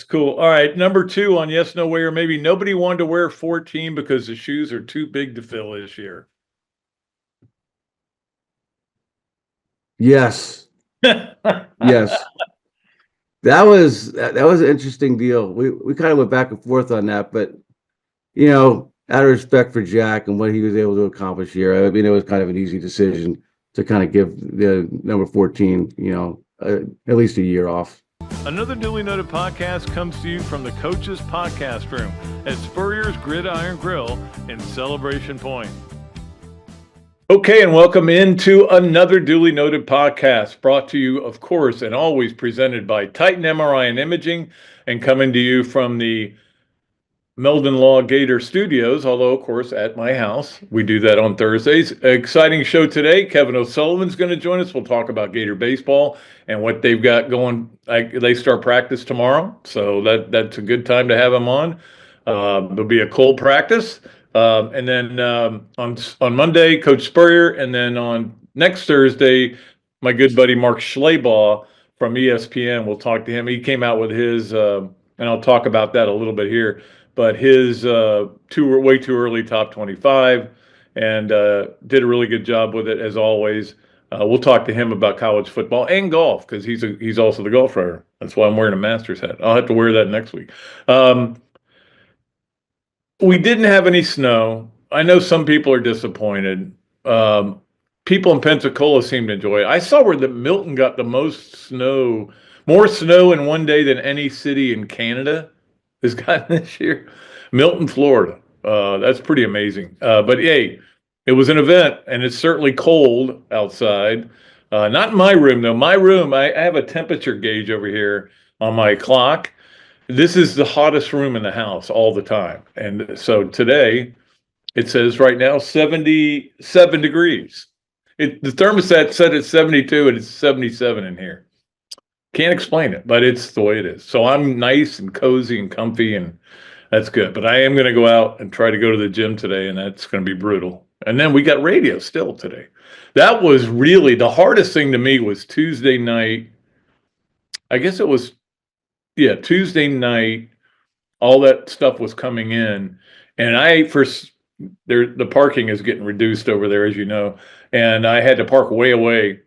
That's cool. All right, number 2 on yes, no way, or maybe nobody wanted to wear 14 because the shoes are too big to fill this year. Yes. Yes. That was an interesting deal. We kind of went back and forth on that, but out of respect for Jack and what he was able to accomplish here, I mean, it was kind of an easy decision to kind of give the number 14, at least a year off. Another duly noted podcast comes to you from the Coach's Podcast Room at Spurrier's Gridiron Grill in Celebration Point. Okay, and welcome into another duly noted podcast brought to you, of course, and always presented by Titan MRI and Imaging and coming to you from the Meldon Law Gator Studios, although, of course, at my house. We do that on Thursdays. Exciting show today. Kevin O'Sullivan's going to join us. We'll talk about Gator baseball and what they've got going. They start practice tomorrow, so that's a good time to have him on. There'll be a cold practice. And then on Monday, Coach Spurrier, and then on next Thursday, my good buddy Mark Schleybaugh from ESPN. We'll talk to him. He came out with his, and I'll talk about that a little bit here, but his way too early top 25, and did a really good job with it as always. We'll talk to him about college football and golf because he's also the golf writer. That's why I'm wearing a Masters hat. I'll have to wear that next week. We didn't have any snow. I know some people are disappointed. People in Pensacola seem to enjoy it. I saw where Milton got the most snow, more snow in one day than any city in Canada has gotten this year. Milton, Florida. That's pretty amazing. But hey, it was an event, and it's certainly cold outside. Not in my room, though. My room, I have a temperature gauge over here on my clock. This is the hottest room in the house all the time. And so today, it says right now 77 degrees. The thermostat said it's 72 and it's 77 in here. Can't explain it, but it's the way it is. So I'm nice and cozy and comfy, and that's good. But I am going to go out and try to go to the gym today, and that's going to be brutal. And then we got radio still today. That was really the hardest thing to me was Tuesday night. I guess it was Tuesday night, all that stuff was coming in, and the parking is getting reduced over there, as you know, and I had to park way away,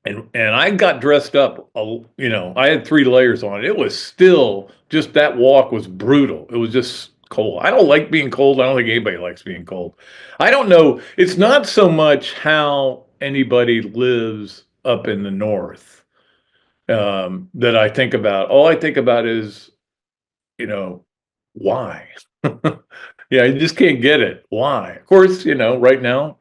and I got dressed up. I had 3 layers on. It was still just that walk was brutal. It was just cold. I don't like being cold. I don't think anybody likes being cold. I don't know. It's not so much how anybody lives up in the north. That I think about. All I think about is, why? Yeah, you just can't get it. Why? Of course, right now,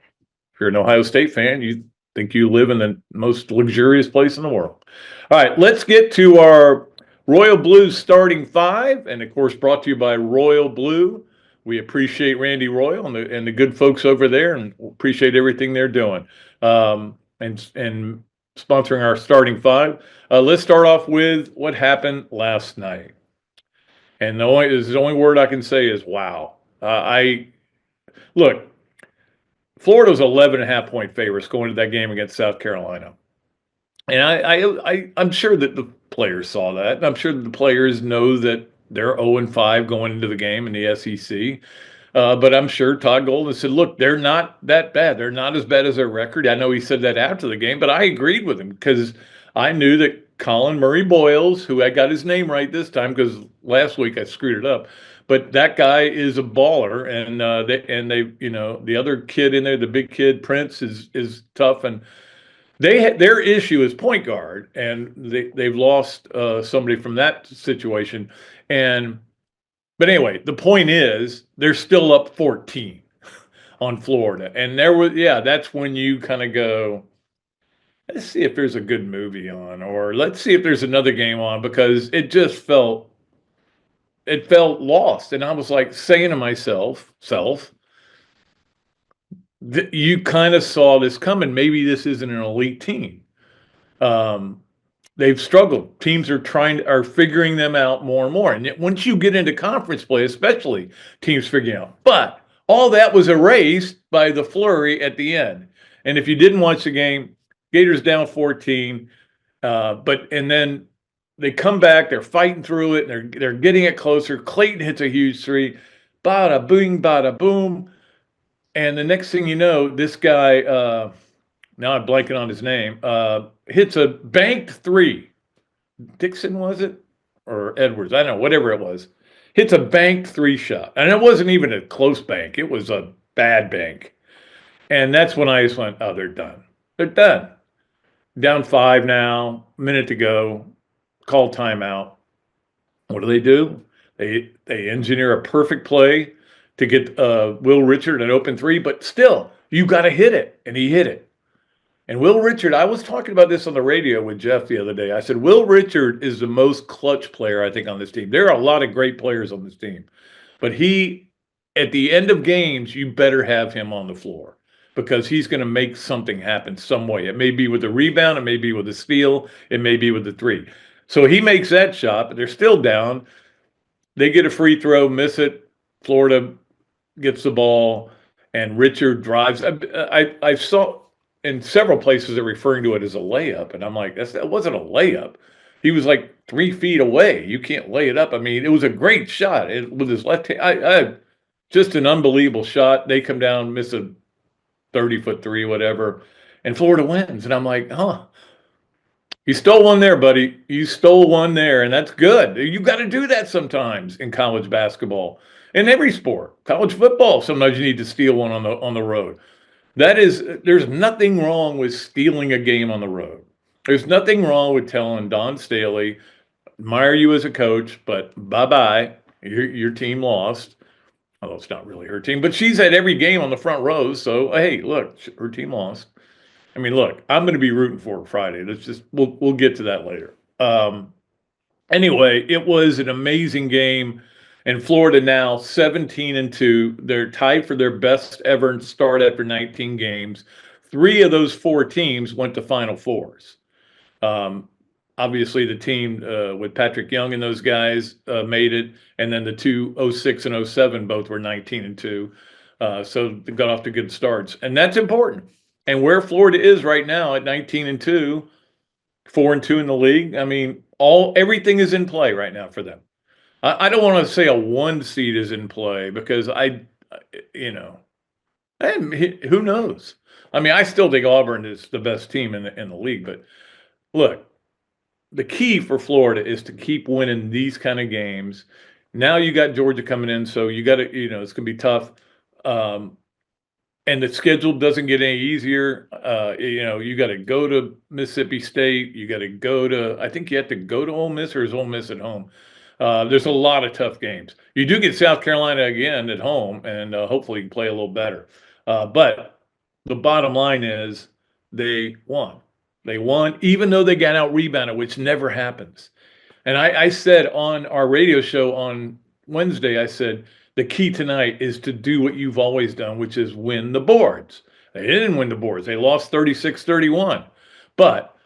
if you're an Ohio State fan, you think you live in the most luxurious place in the world. All right, let's get to our Royal Blue starting 5, and of course, brought to you by Royal Blue. We appreciate Randy Royal and the good folks over there, and appreciate everything they're doing. And sponsoring our starting 5. Let's start off with what happened last night. And the only word I can say is wow. Look, Florida's 11.5 point favorites going to that game against South Carolina. And I'm sure that the players saw that. And I'm sure that the players know that they're 0-5 going into the game in the SEC. But I'm sure Todd Golden said, look, they're not that bad. They're not as bad as their record. I know he said that after the game, but I agreed with him because I knew that Colin Murray Boyles, who I got his name right this time because last week I screwed it up, but that guy is a baller, and they the other kid in there, the big kid Prince, is tough, and their issue is point guard, and they've lost somebody from that situation, But anyway, the point is they're still up 14 on Florida. And that's when you kind of go, let's see if there's a good movie on, or let's see if there's another game on, because it just felt lost. And I was like saying to myself, you kind of saw this coming. Maybe this isn't an elite team. They've struggled. Teams are figuring them out more and more. And once you get into conference play, especially, teams figuring out. But all that was erased by the flurry at the end. And if you didn't watch the game, Gators down 14. And then they come back, they're fighting through it, and they're getting it closer. Clayton hits a huge three, bada boom, bada boom, and the next thing you know, this guy, now I'm blanking on his name, hits a banked three. Dixon, was it? Or Edwards, I don't know, whatever it was. Hits a banked three shot. And it wasn't even a close bank. It was a bad bank. And that's when I just went, oh, they're done. They're done. Down 5 now, minute to go, call timeout. What do? They engineer a perfect play to get Will Richard an open three, but still, you got to hit it. And he hit it. And Will Richard, I was talking about this on the radio with Jeff the other day. I said, Will Richard is the most clutch player, I think, on this team. There are a lot of great players on this team. But he, at the end of games, you better have him on the floor because he's going to make something happen some way. It may be with a rebound. It may be with a steal. It may be with the three. So he makes that shot, but they're still down. They get a free throw, miss it. Florida gets the ball, and Richard drives. I saw in several places they're referring to it as a layup, and I'm like, that wasn't a layup. He was like 3 feet away. You can't lay it up. I mean, it was a great shot with his left hand. Just an unbelievable shot. They come down, miss a 30-foot three, whatever, and Florida wins. And I'm like, you stole one there, buddy. You stole one there, and that's good. You got to do that sometimes in college basketball, in every sport. College football, sometimes you need to steal one on the road. There's nothing wrong with stealing a game on the road. There's nothing wrong with telling Don Staley, admire you as a coach, but bye-bye, your team lost. Although it's not really her team, but she's at every game on the front rows. So, hey, look, her team lost. I mean, look, I'm going to be rooting for her Friday. We'll get to that later. Anyway, it was an amazing game. And Florida now 17-2. They're tied for their best ever start after 19 games. 3 of those 4 teams went to Final Fours. Obviously, the team with Patrick Young and those guys made it. And then the 2 06 and 07 both were 19-2. So they got off to good starts. And that's important. And where Florida is right now at 19-2, 4-2 in the league, I mean, everything is in play right now for them. I don't want to say a 1 seed is in play because who knows? I mean, I still think Auburn is the best team in the league. But look, the key for Florida is to keep winning these kind of games. Now you got Georgia coming in, so you got to, it's going to be tough. And the schedule doesn't get any easier. You got to go to Mississippi State. You got to go to, I think you have to go to Ole Miss, or is Ole Miss at home? There's a lot of tough games. You do get South Carolina again at home, and hopefully you can play a little better. But the bottom line is they won. They won, even though they got out-rebounded, which never happens. And I said on our radio show on Wednesday, I said, the key tonight is to do what you've always done, which is win the boards. They didn't win the boards. They lost 36-31. But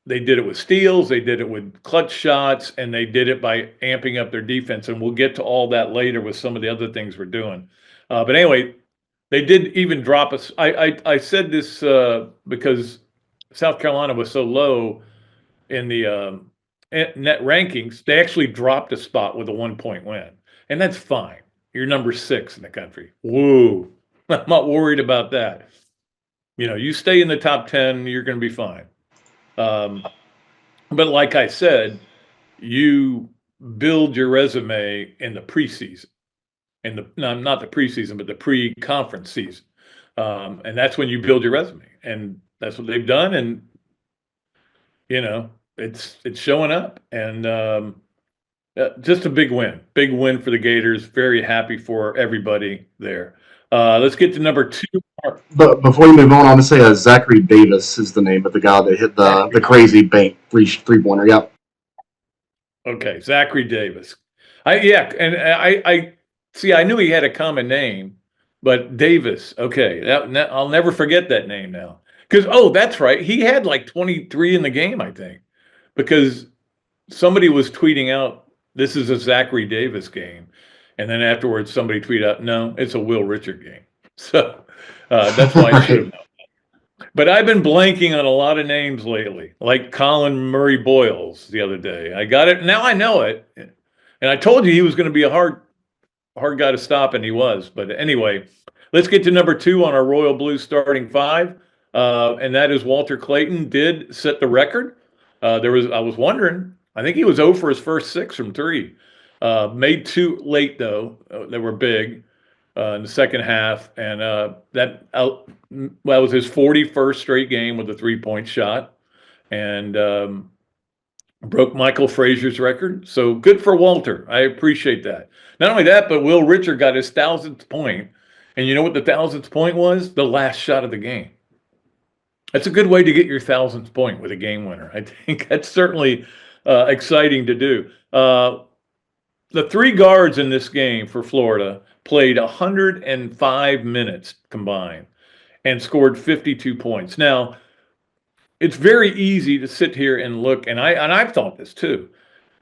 they did it with steals, they did it with clutch shots, and they did it by amping up their defense. And we'll get to all that later with some of the other things we're doing. But anyway, they did even drop us. I said this because South Carolina was so low in the net rankings. They actually dropped a spot with a 1-point win. And that's fine. You're number 6 in the country. Whoa. I'm not worried about that. You stay in the top 10, you're going to be fine. But like I said, you build your resume in the preseason, not the preseason, but the pre-conference season. And that's when you build your resume, and that's what they've done. And, it's showing up, and just a big win for the Gators. Very happy for everybody there. Let's get to number 2. But before you move on, I'm going to say Zachary Davis is the name of the guy that hit the crazy bank three-pointer. Yep. Okay, Zachary Davis. I see. I knew he had a common name, but Davis. Okay, I'll never forget that name now. Because that's right. He had like 23 in the game, I think, because somebody was tweeting out, "This is a Zachary Davis game," and then afterwards somebody tweeted out, "No, it's a Will Richard game." So that's why I should have known. But I've been blanking on a lot of names lately, like Colin Murray Boyles the other day. I got it. Now I know it. And I told you he was going to be a hard guy to stop, and he was. But anyway, let's get to number 2 on our Royal Blue starting 5. And that is Walter Clayton did set the record. I was wondering, I think he was 0 for his first 6 from 3. Made 2 late, though. They were big in the second half. And that was his 41st straight game with a 3-point shot. And broke Michael Frazier's record. So good for Walter. I appreciate that. Not only that, but Will Richard got his 1,000th point. And you know what the 1,000th point was? The last shot of the game. That's a good way to get your 1,000th point with a game winner. I think that's certainly exciting to do. The 3 guards in this game for Florida played 105 minutes combined and scored 52 points. Now, it's very easy to sit here and look, and I've thought this too.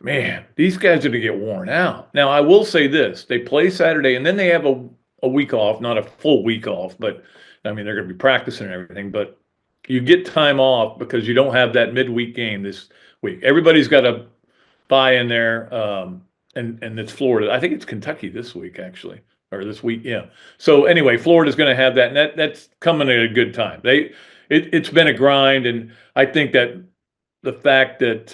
Man, these guys are going to get worn out. Now, I will say this. They play Saturday, and then they have a week off, not a full week off, but, I mean, they're going to be practicing and everything, but you get time off because you don't have that midweek game this week. Everybody's got a bye in there, and it's Florida. I think it's Kentucky this week, actually, or this week, yeah. So, anyway, Florida's going to have that, and that's coming at a good time. It's been a grind, and I think that the fact that,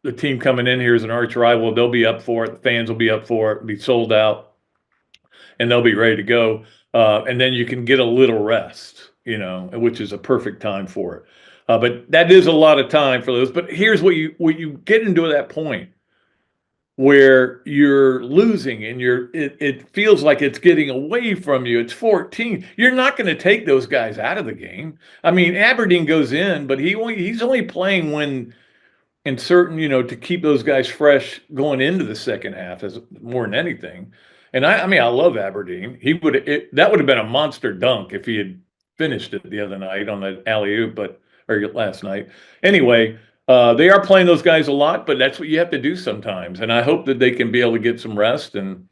the team coming in here is an arch rival, they'll be up for it. The fans will be up for it, be sold out, and they'll be ready to go. And then you can get a little rest, which is a perfect time for it. But that is a lot of time for those. But here's what you get into that point where you're losing and it feels like it's getting away from you. It's 14. You're not going to take those guys out of the game. I mean, Aberdeen goes in, but he's only playing when in certain, to keep those guys fresh going into the second half as more than anything. And I mean, I love Aberdeen. That would have been a monster dunk if he had finished it the other night on the alley-oop, or last night. Anyway, they are playing those guys a lot, but that's what you have to do sometimes. And I hope that they can be able to get some rest and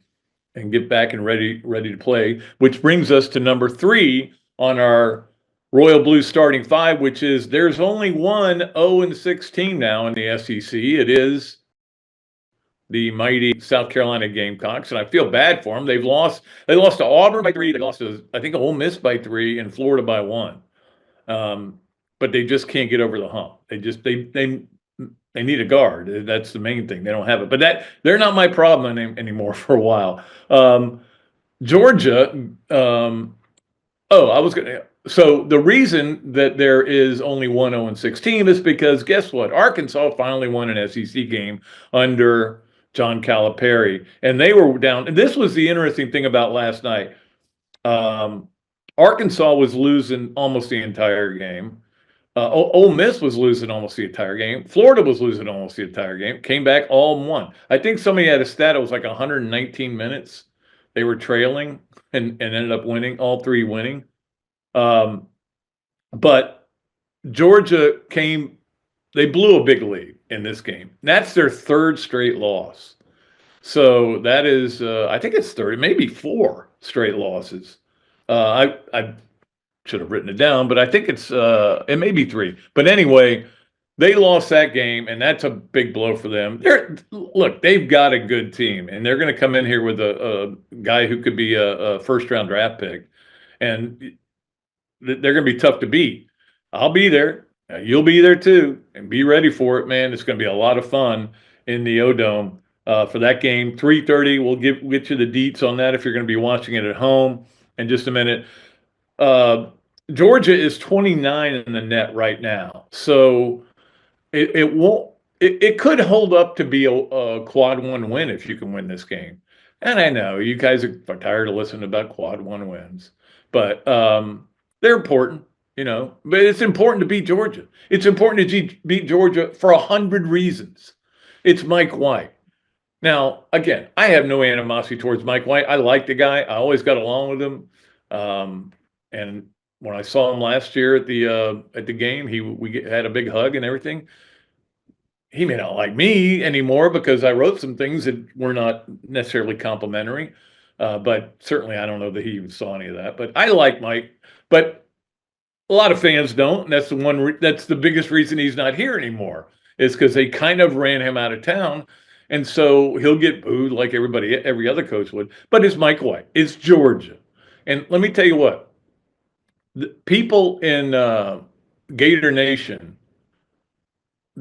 get back and ready to play, which brings us to number 3 on our Royal Blue starting 5, which is there's only one 0-16 now in the SEC. It is the mighty South Carolina Gamecocks, and I feel bad for them. They lost to Auburn by 3. They lost to, I think, Ole Miss by 3 and Florida by 1. But they just can't get over the hump. They need a guard. That's the main thing. They don't have it. But they're not my problem anymore for a while. Georgia. So the reason that there is only one 0-16 is because guess what? Arkansas finally won an SEC game under John Calipari, and they were down. And this was the interesting thing about last night. Arkansas was losing almost the entire game. Ole Miss was losing almost the entire game. Florida was losing almost the entire game. Came back all and won. I think somebody had a stat. It was like 119 minutes. They were trailing and ended up winning, all 3 winning. But Georgia they blew a big lead in this game. That's their 3rd straight loss. So that is, I think it's 30, maybe 4 straight losses. I should have written it down, but I think it may be 3. But anyway, they lost that game, and that's a big blow for them. Look, they've got a good team, and they're going to come in here with a guy who could be a first-round draft pick, and they're going to be tough to beat. I'll be there. You'll be there too, and be ready for it, man. It's going to be a lot of fun in the O-Dome for that game. 3:30. We'll get you the deets on that if you're going to be watching it at home in just a minute. Georgia is 29 in the net right now, so it won't. It could hold up to be a quad 1 win if you can win this game. And I know you guys are tired of listening about quad 1 wins, but they're important, But it's important to beat Georgia. It's important to beat Georgia for 100 reasons. It's Mike White. Now, again, I have no animosity towards Mike White. I like the guy. I always got along with him. And when I saw him last year at the game, we had a big hug and everything. He may not like me anymore because I wrote some things that were not necessarily complimentary. But certainly I don't know that he even saw any of that. But I like Mike. But A lot of fans don't. And that's that's the biggest reason he's not here anymore, is because they kind of ran him out of town. And so he'll get booed like every other coach would. But it's Mike White. It's Georgia. And let me tell you what, the people in Gator Nation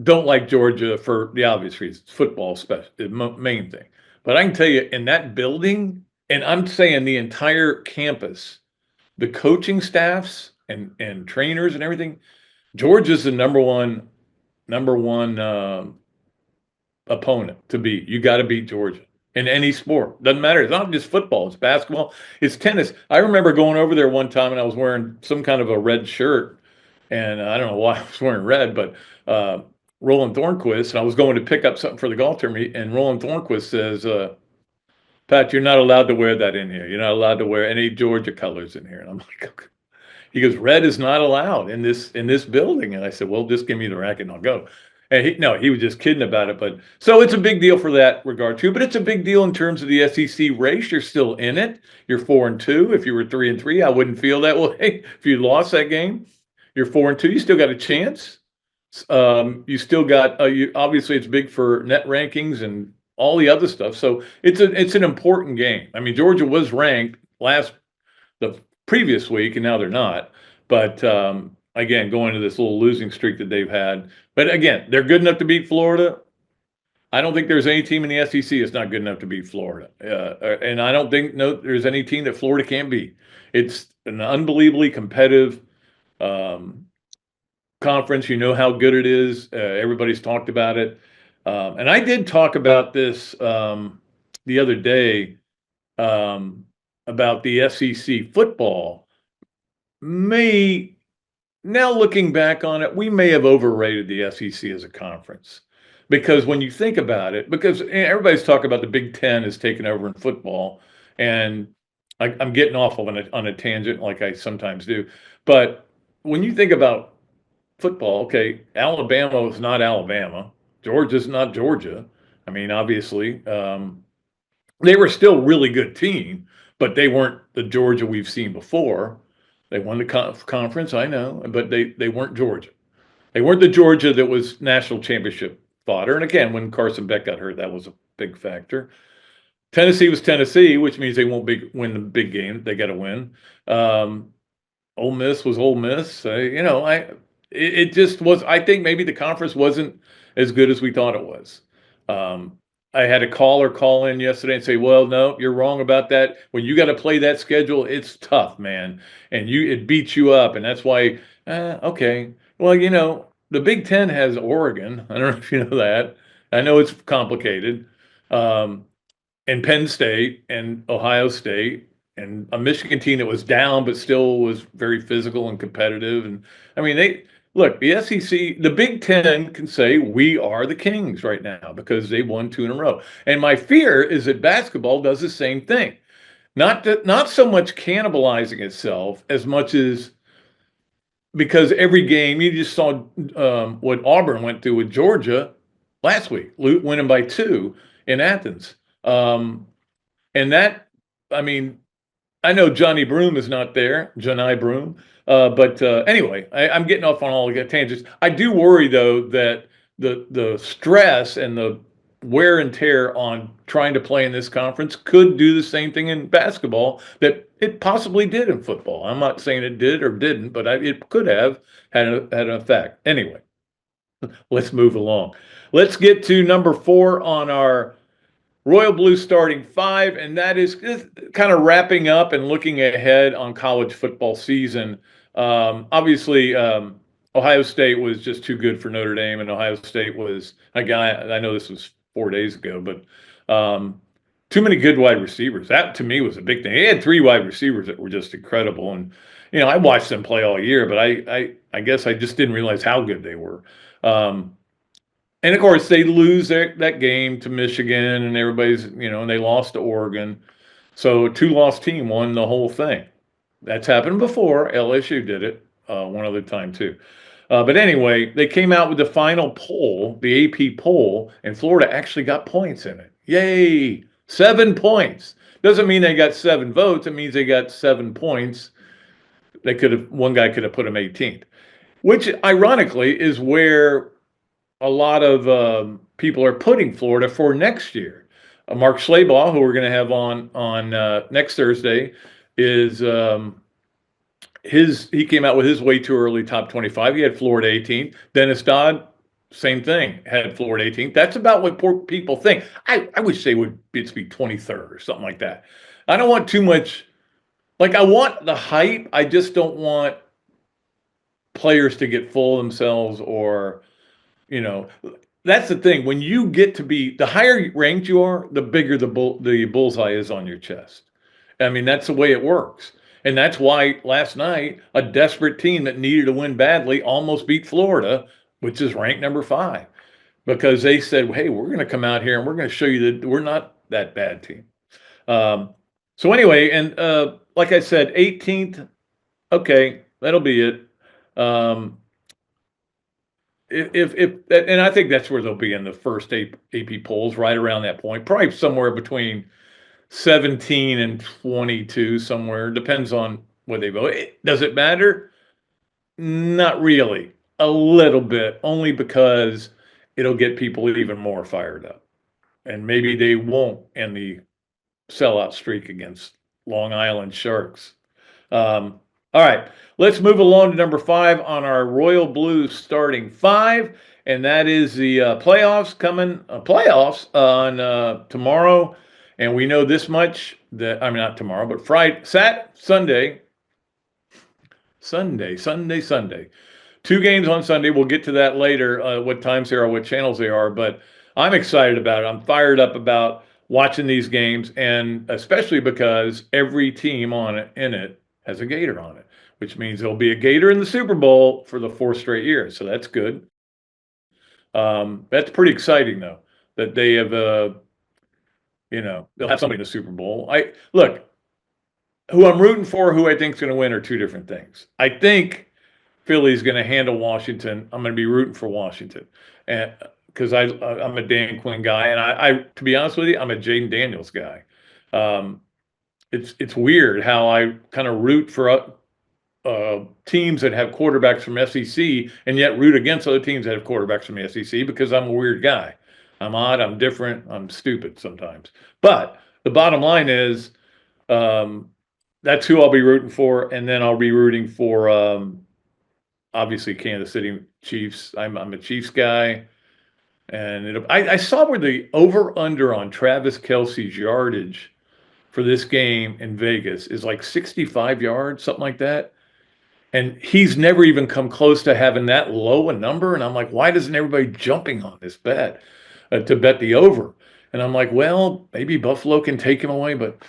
don't like Georgia for the obvious reasons. Football, especially, the main thing. But I can tell you, in that building, and I'm saying the entire campus, the coaching staffs and trainers and everything, Georgia's the number one opponent to beat. You got to beat Georgia in any sport. Doesn't matter. It's not just football. It's basketball. It's tennis. I remember going over there one time and I was wearing some kind of a red shirt, and I don't know why I was wearing red, but Roland Thornquist, and I was going to pick up something for the golf tournament, and Roland Thornquist says, Pat, you're not allowed to wear that in here. You're not allowed to wear any Georgia colors in here. And I'm like, okay. He goes, red is not allowed in this building. And I said, well, just give me the racket and I'll go. And he was just kidding about it. But so it's a big deal for that regard too. But it's a big deal in terms of the SEC race. You're still in it. You're 4-2. If you were 3-3, I wouldn't feel that way. If you lost that game, you're 4-2. You still got a chance. You still got. Obviously, it's big for net rankings and all the other stuff. So it's an important game. I mean, Georgia was ranked the previous week, and now they're not. But again, going to this little losing streak that they've had. But again, they're good enough to beat Florida. I don't think there's any team in the SEC that's not good enough to beat Florida. And I don't think there's any team that Florida can't beat. It's an unbelievably competitive conference. You know how good it is. Everybody's talked about it. And I did talk about this the other day about the SEC football. Now looking back on it, we may have overrated the SEC as a conference, because when you think about it, because everybody's talking about the Big Ten is taking over in football, and I'm getting off on a tangent like I sometimes do, but when you think about football, okay, Alabama is not Alabama, Georgia's not Georgia. I mean, obviously, they were still a really good team, but they weren't the Georgia we've seen before. They won the conference, I know, but they weren't Georgia. They weren't the Georgia that was national championship fodder. And again, when Carson Beck got hurt, that was a big factor. Tennessee was Tennessee, which means they won't win the big game. They got to win. Ole Miss was Ole Miss. It just was. I think maybe the conference wasn't as good as we thought it was. I had a caller call in yesterday and say, well, no, you're wrong about that. When you got to play that schedule, it's tough, man. And it beats you up. And that's why, okay. Well, the Big Ten has Oregon. I don't know if you know that. I know it's complicated. And Penn State and Ohio State and a Michigan team that was down, but still was very physical and competitive. And I mean, look, the SEC, the Big Ten can say we are the kings right now because they won 2 in a row. And my fear is that basketball does the same thing. Not so much cannibalizing itself as much as because every game, you just saw what Auburn went through with Georgia last week, winning by 2 in Athens. And that, I mean, I know Johnny Broom is not there, Johnny Broom. But anyway, I'm getting off on all the tangents. I do worry, though, that the stress and the wear and tear on trying to play in this conference could do the same thing in basketball that it possibly did in football. I'm not saying it did or didn't, but it could have had an effect. Anyway, let's move along. Let's get to number 4 on our Royal Blue starting 5, and that is kind of wrapping up and looking ahead on college football season. Obviously, Ohio State was just too good for Notre Dame, and Ohio State was a guy. I know this was 4 days ago, but too many good wide receivers. That to me was a big thing. They had 3 wide receivers that were just incredible, and I watched them play all year, but I guess I just didn't realize how good they were. And of course, they lose that game to Michigan, and everybody's, and they lost to Oregon. So a 2-loss team won the whole thing. That's happened before. LSU did it one other time too. But anyway, they came out with the final poll, the AP poll, and Florida actually got points in it. Yay! 7 points. Doesn't mean they got 7 votes. It means they got 7 points. One guy could have put him 18th, which ironically is where a lot of people are putting Florida for next year. Mark Schlabach, who we're going to have on next Thursday, is he came out with his way too early top 25. He had Florida 18th. Dennis Dodd, same thing, had Florida 18th. That's about what poor people think. I wish they would be 23rd or something like that. I don't want too much. Like, I want the hype. I just don't want players to get full of themselves, or, that's the thing. When you get to be, the higher ranked you are, the bigger the bullseye is on your chest. I mean, that's the way it works. And that's why last night, a desperate team that needed to win badly almost beat Florida, which is ranked number 5, because they said, hey, we're going to come out here and we're going to show you that we're not that bad team. So anyway, and like I said, 18th, okay, that'll be it. And I think that's where they'll be in the first AP polls, right around that point, probably somewhere between 17 and 22, somewhere. Depends on where they vote. Does it matter? Not really. A little bit, only because it'll get people even more fired up. And maybe they won't end the sellout streak against Long Island Sharks. All right, let's move along to number 5 on our Royal Blues starting 5, and that is the playoffs on tomorrow. And we know this much, that not tomorrow, but Sunday. 2 games on Sunday. We'll get to that later, what times they are, what channels they are. But I'm excited about it. I'm fired up about watching these games, and especially because every team in it has a Gator on it, which means there'll be a Gator in the Super Bowl for the 4th straight year. So that's good. That's pretty exciting, though, that they have, they'll have somebody in the Super Bowl. Look, who I'm rooting for, who I think is going to win, are 2 different things. I think Philly's going to handle Washington. I'm going to be rooting for Washington, and because I'm a Dan Quinn guy, and I to be honest with you, I'm a Jaden Daniels guy. It's weird how I kind of root for teams that have quarterbacks from SEC, and yet root against other teams that have quarterbacks from the SEC, because I'm a weird guy. I'm odd. I'm different. I'm stupid sometimes. But the bottom line is, that's who I'll be rooting for, and then I'll be rooting for obviously Kansas City Chiefs. I'm a Chiefs guy, and I saw where the over/under on Travis Kelce's yardage for this game in Vegas is like 65 yards, something like that. And he's never even come close to having that low a number. And I'm like, why isn't everybody jumping on this bet to bet the over? And I'm like, well, maybe Buffalo can take him away, but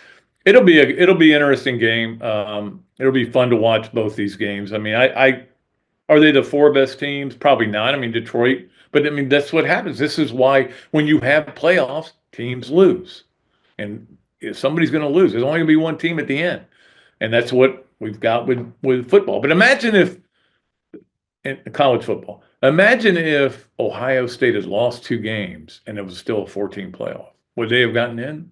it'll be an interesting game. It'll be fun to watch both these games. I mean, are they the 4 best teams? Probably not. I mean, Detroit, but I mean, that's what happens. This is why when you have playoffs, teams lose, and somebody's going to lose. There's only going to be one team at the end, and that's what we've got with football. But imagine if in college football, imagine if Ohio State has lost 2 games and it was still a 14 playoff. Would they have gotten in?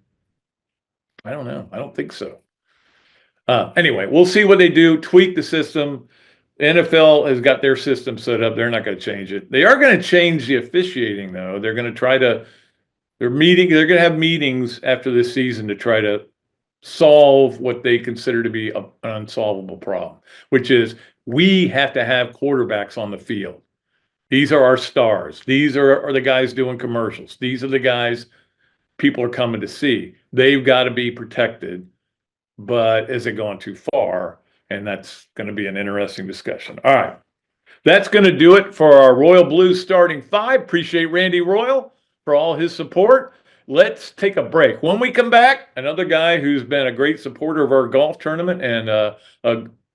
I don't know. I don't think so. Anyway, we'll see what they do. Tweak the system. The NFL has got their system set up. They're not going to change it. They are going to change the officiating, though. They're going to try to. They're going to have meetings after this season to try to solve what they consider to be an unsolvable problem, which is we have to have quarterbacks on the field. These are our stars. These are the guys doing commercials. These are the guys people are coming to see. They've got to be protected, but is it going too far? And that's going to be an interesting discussion. All right. That's going to do it for our Royal Blues starting 5. Appreciate Randy Royal for all his support. Let's take a break. When we come back, another guy who's been a great supporter of our golf tournament, and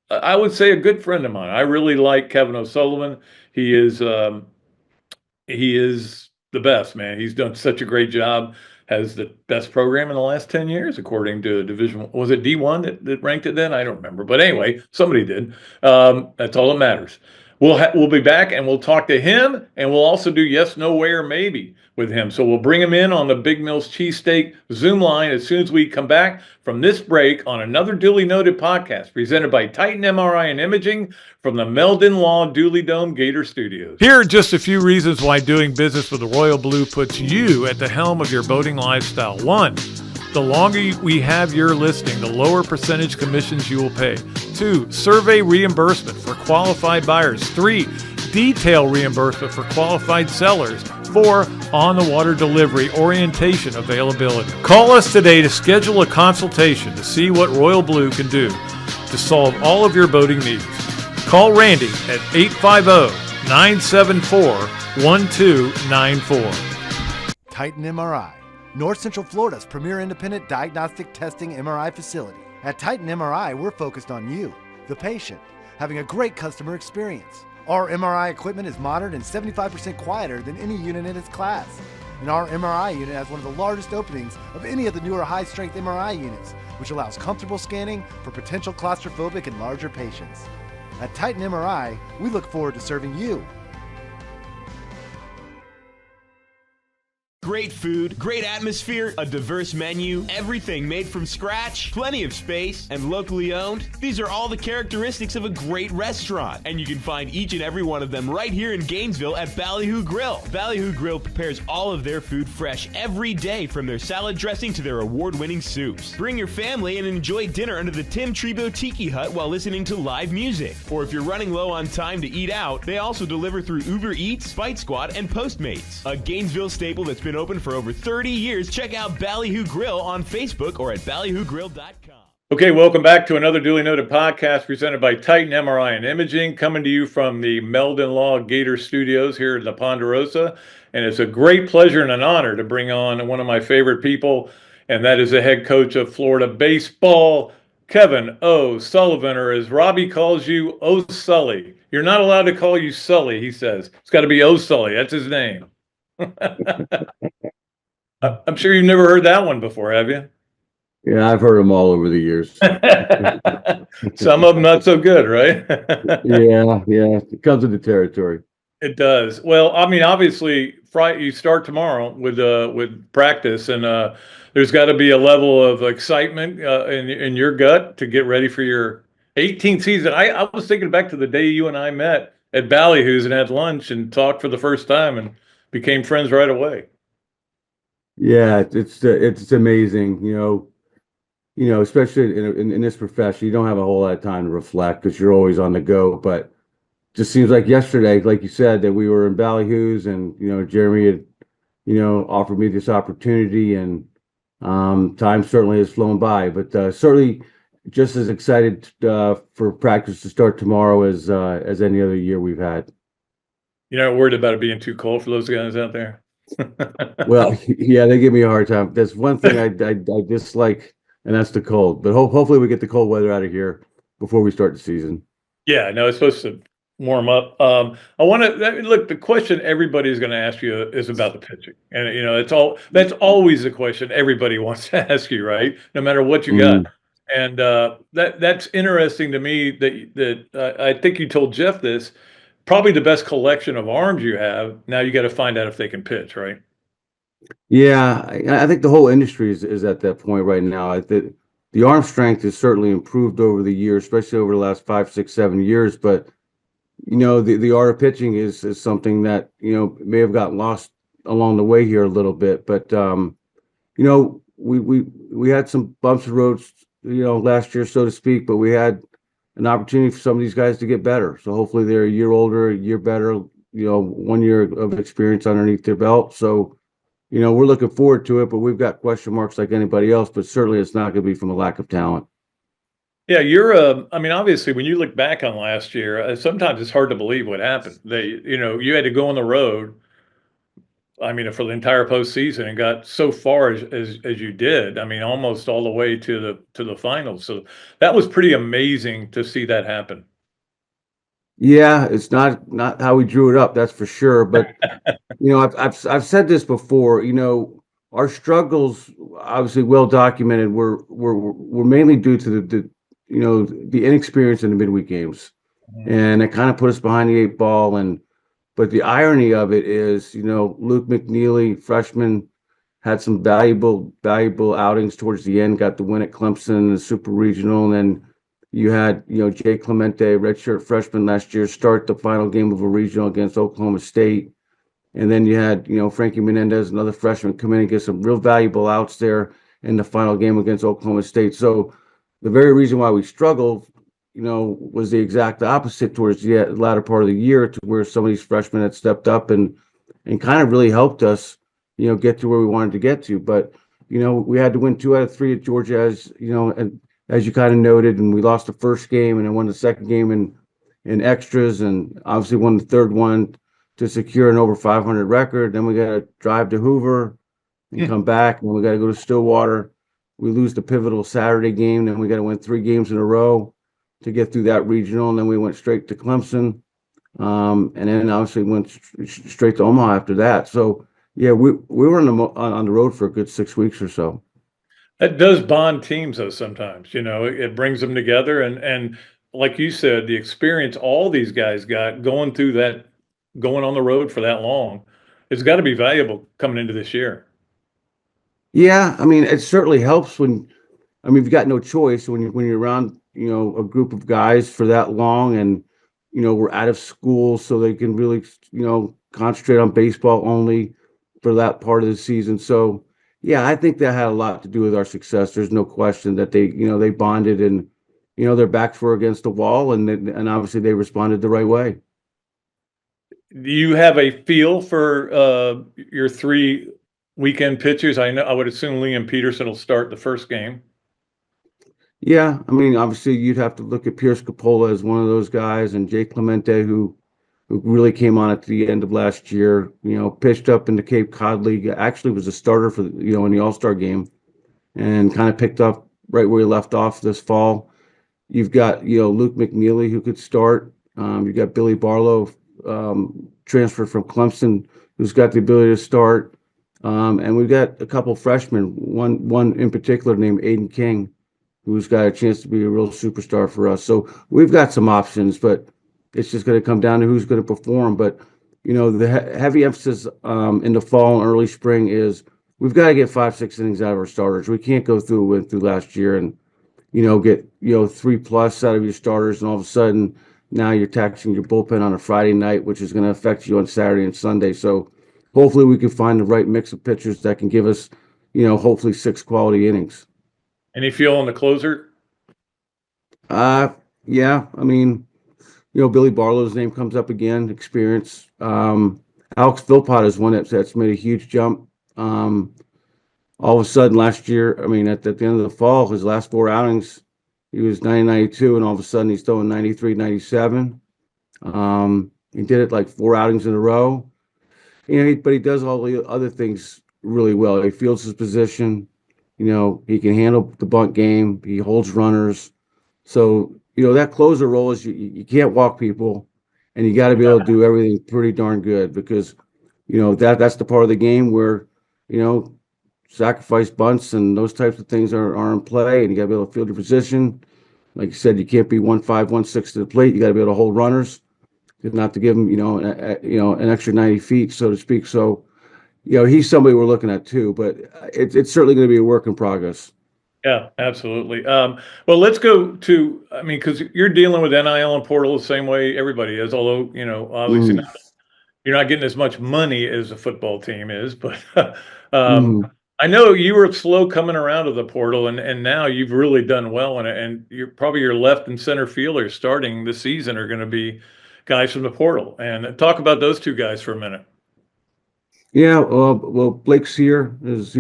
I would say a good friend of mine. I really like Kevin O'Sullivan. He is the best, man. He's done such a great job. Has the best program in the last 10 years, according to Division. Was it D1 that ranked it then? I don't remember. But anyway, somebody did. That's all that matters. we'll be back and we'll talk to him, and we'll also do yes, no, way, or maybe with him. So we'll bring him in on the Big Mills Cheesesteak Zoom line as soon as we come back from this break on another Dooley Noted podcast presented by Titan MRI and Imaging from the Meldon Law Dooley Dome Gator Studios. Here are just a few reasons why doing business with the Royal Blue puts you at the helm of your boating lifestyle. 1, the longer we have your listing, the lower percentage commissions you will pay. 2, survey reimbursement for qualified buyers. 3, detail reimbursement for qualified sellers. 4, on-the-water delivery orientation availability. Call us today to schedule a consultation to see what Royal Blue can do to solve all of your boating needs. Call Randy at 850-974-1294. Titan MRI, North Central Florida's premier independent diagnostic testing MRI facility. At Titan MRI, we're focused on you, the patient, having a great customer experience. Our MRI equipment is modern and 75% quieter than any unit in its class. And our MRI unit has one of the largest openings of any of the newer high-strength MRI units, which allows comfortable scanning for potential claustrophobic and larger patients. At Titan MRI, we look forward to serving you. Great food, great atmosphere, a diverse menu, everything made from scratch, plenty of space, and locally owned. These are all the characteristics of a great restaurant, and you can find each and every one of them right here in Gainesville at Ballyhoo Grill. Ballyhoo Grill prepares all of their food fresh every day, from their salad dressing to their award-winning soups. Bring your family and enjoy dinner under the Tim Trebo Tiki Hut while listening to live music. Or if you're running low on time to eat out, they also deliver through Uber Eats, Bite Squad, and Postmates. A Gainesville staple that's been open for over 30 years. Check out Ballyhoo Grill on Facebook or at ballyhoogrill.com. Okay, welcome back to another Dooley Noted podcast presented by Titan MRI and Imaging, coming to you from the Meldon Law Gator Studios here in La Ponderosa. And it's a great pleasure and an honor to bring on one of my favorite people, and that is the head coach of Florida baseball, Kevin O'Sullivan, or as Robbie calls you, O'Sully. You're not allowed to call you Sully, he says. It's got to be O'Sully. That's his name. I'm sure you've never heard that one before, have you? Yeah, I've heard them all over the years. Some of them not so good, right? Yeah, it comes with the territory. It does. Well, I mean, obviously, Friday you start tomorrow with practice, and there's got to be a level of excitement in your gut to get ready for your 18th season. I was thinking back to the day you and I met at Ballyhoo's and had lunch and talked for the first time and became friends right away. Yeah, it's amazing, especially in this profession, you don't have a whole lot of time to reflect because you're always on the go. But just seems like yesterday, like you said, that we were in Ballyhoo's, and Jeremy had offered me this opportunity, and time certainly has flown by. But certainly just as excited for practice to start tomorrow as any other year we've had. You're not worried about it being too cold for those guys out there? Well, yeah, they give me a hard time. There's one thing I dislike, and that's the cold. But hopefully we get the cold weather out of here before we start the season. Yeah, no, it's supposed to warm up. I want to look. The question everybody's going to ask you is about the pitching, and that's always the question everybody wants to ask you, right? No matter what you got. And that's interesting to me that I think you told Jeff this. Probably the best collection of arms you have. Now you got to find out if they can pitch, right? Yeah, I think the whole industry is at that point right now. I think the arm strength has certainly improved over the years, especially over the last 5, 6, 7 years. But the art of pitching is something that may have gotten lost along the way here a little bit. But we had some bumps in the roads, last year, so to speak. But we had an opportunity for some of these guys to get better. So hopefully they're a year older, a year better, 1 year of experience underneath their belt. So, we're looking forward to it, but we've got question marks like anybody else, but certainly it's not going to be from a lack of talent. Yeah, obviously when you look back on last year, sometimes it's hard to believe what happened. You had to go on the road, for the entire postseason and got so far as you did. Almost all the way to the finals. So that was pretty amazing to see that happen. Yeah, it's not how we drew it up, that's for sure. But I've said this before. Our struggles, obviously well documented, were mainly due to the inexperience in the midweek games. and it kind of put us behind the eight ball. But the irony of it is, Luke McNeely, freshman, had some valuable outings towards the end, got the win at Clemson, the Super Regional, and then you had, Jay Clemente, redshirt freshman last year, start the final game of a regional against Oklahoma State. And then you had, Frankie Menendez, another freshman, come in and get some real valuable outs there in the final game against Oklahoma State. So the very reason why we struggled, was the exact opposite towards the latter part of the year, to where some of these freshmen had stepped up and kind of really helped us, get to where we wanted to get to. But, we had to win 2 out of 3 at Georgia, and as you kind of noted, and we lost the first game and then won the second game in extras, and obviously won the third one to secure an over 500 record. Then we got to drive to Hoover and come back, and then we got to go to Stillwater. We lose the pivotal Saturday game, then we got to win 3 games in a row to get through that regional, and then we went straight to Clemson, and then obviously went straight to Omaha after that. So yeah, we were on the road for a good 6 weeks or so. That does bond teams though sometimes, it brings them together, and like you said, the experience all these guys got going on the road for that long, it's got to be valuable coming into this year. Yeah, I mean, it certainly helps you've got no choice when you're around, a group of guys for that long, and, we're out of school, so they can really, concentrate on baseball only for that part of the season. So yeah, I think that had a lot to do with our success. There's no question that they bonded, and, their backs were against the wall, and obviously they responded the right way. Do you have a feel for your 3 weekend pitchers? I would assume Liam Peterson will start the first game. Yeah, I mean, obviously you'd have to look at Pierce Capola as one of those guys, and Jay Clemente, who really came on at the end of last year, pitched up in the Cape Cod League, actually was a starter for, in the All-Star game, and kind of picked up right where he left off this fall. You've got, Luke McNeely, who could start. You've got Billy Barlow, transferred from Clemson, who's got the ability to start. And we've got a couple freshmen, one in particular named Aiden King, who's got a chance to be a real superstar for us. So we've got some options, but it's just going to come down to who's going to perform. But, the heavy emphasis in the fall and early spring is we've got to get 5-6 innings out of our starters. We can't go through what we went through last year and, get, 3+ out of your starters, and all of a sudden now you're taxing your bullpen on a Friday night, which is going to affect you on Saturday and Sunday. So hopefully we can find the right mix of pitchers that can give us, hopefully 6 quality innings. Any feel on the closer? Yeah, I mean, Billy Barlow's name comes up again, experience. Alex Philpott is one that's made a huge jump. All of a sudden last year, I mean, at the end of the fall, his last 4 outings, he was 90-92, and all of a sudden he's throwing 93-97. He did it like 4 outings in a row. But he does all the other things really well. He fields his position. He can handle the bunt game. He holds runners. So, that closer role is you can't walk people, and you got to be able to do everything pretty darn good, because, that's the part of the game where, sacrifice bunts and those types of things are in play, and you got to be able to field your position. Like you said, you can't be 1-5, 1-6 to the plate. You got to be able to hold runners, not to give them, an extra 90 feet, so to speak. So, he's somebody we're looking at too, but it's certainly going to be a work in progress. Yeah, absolutely. Well, let's go to, because you're dealing with NIL and portal the same way everybody is, although, obviously you're not getting as much money as a football team is, but I know you were slow coming around to the portal, and now you've really done well in it, and you're probably your left and center fielders starting the season are going to be guys from the portal. And talk about those 2 guys for a minute. Yeah, well, Blake Sear he was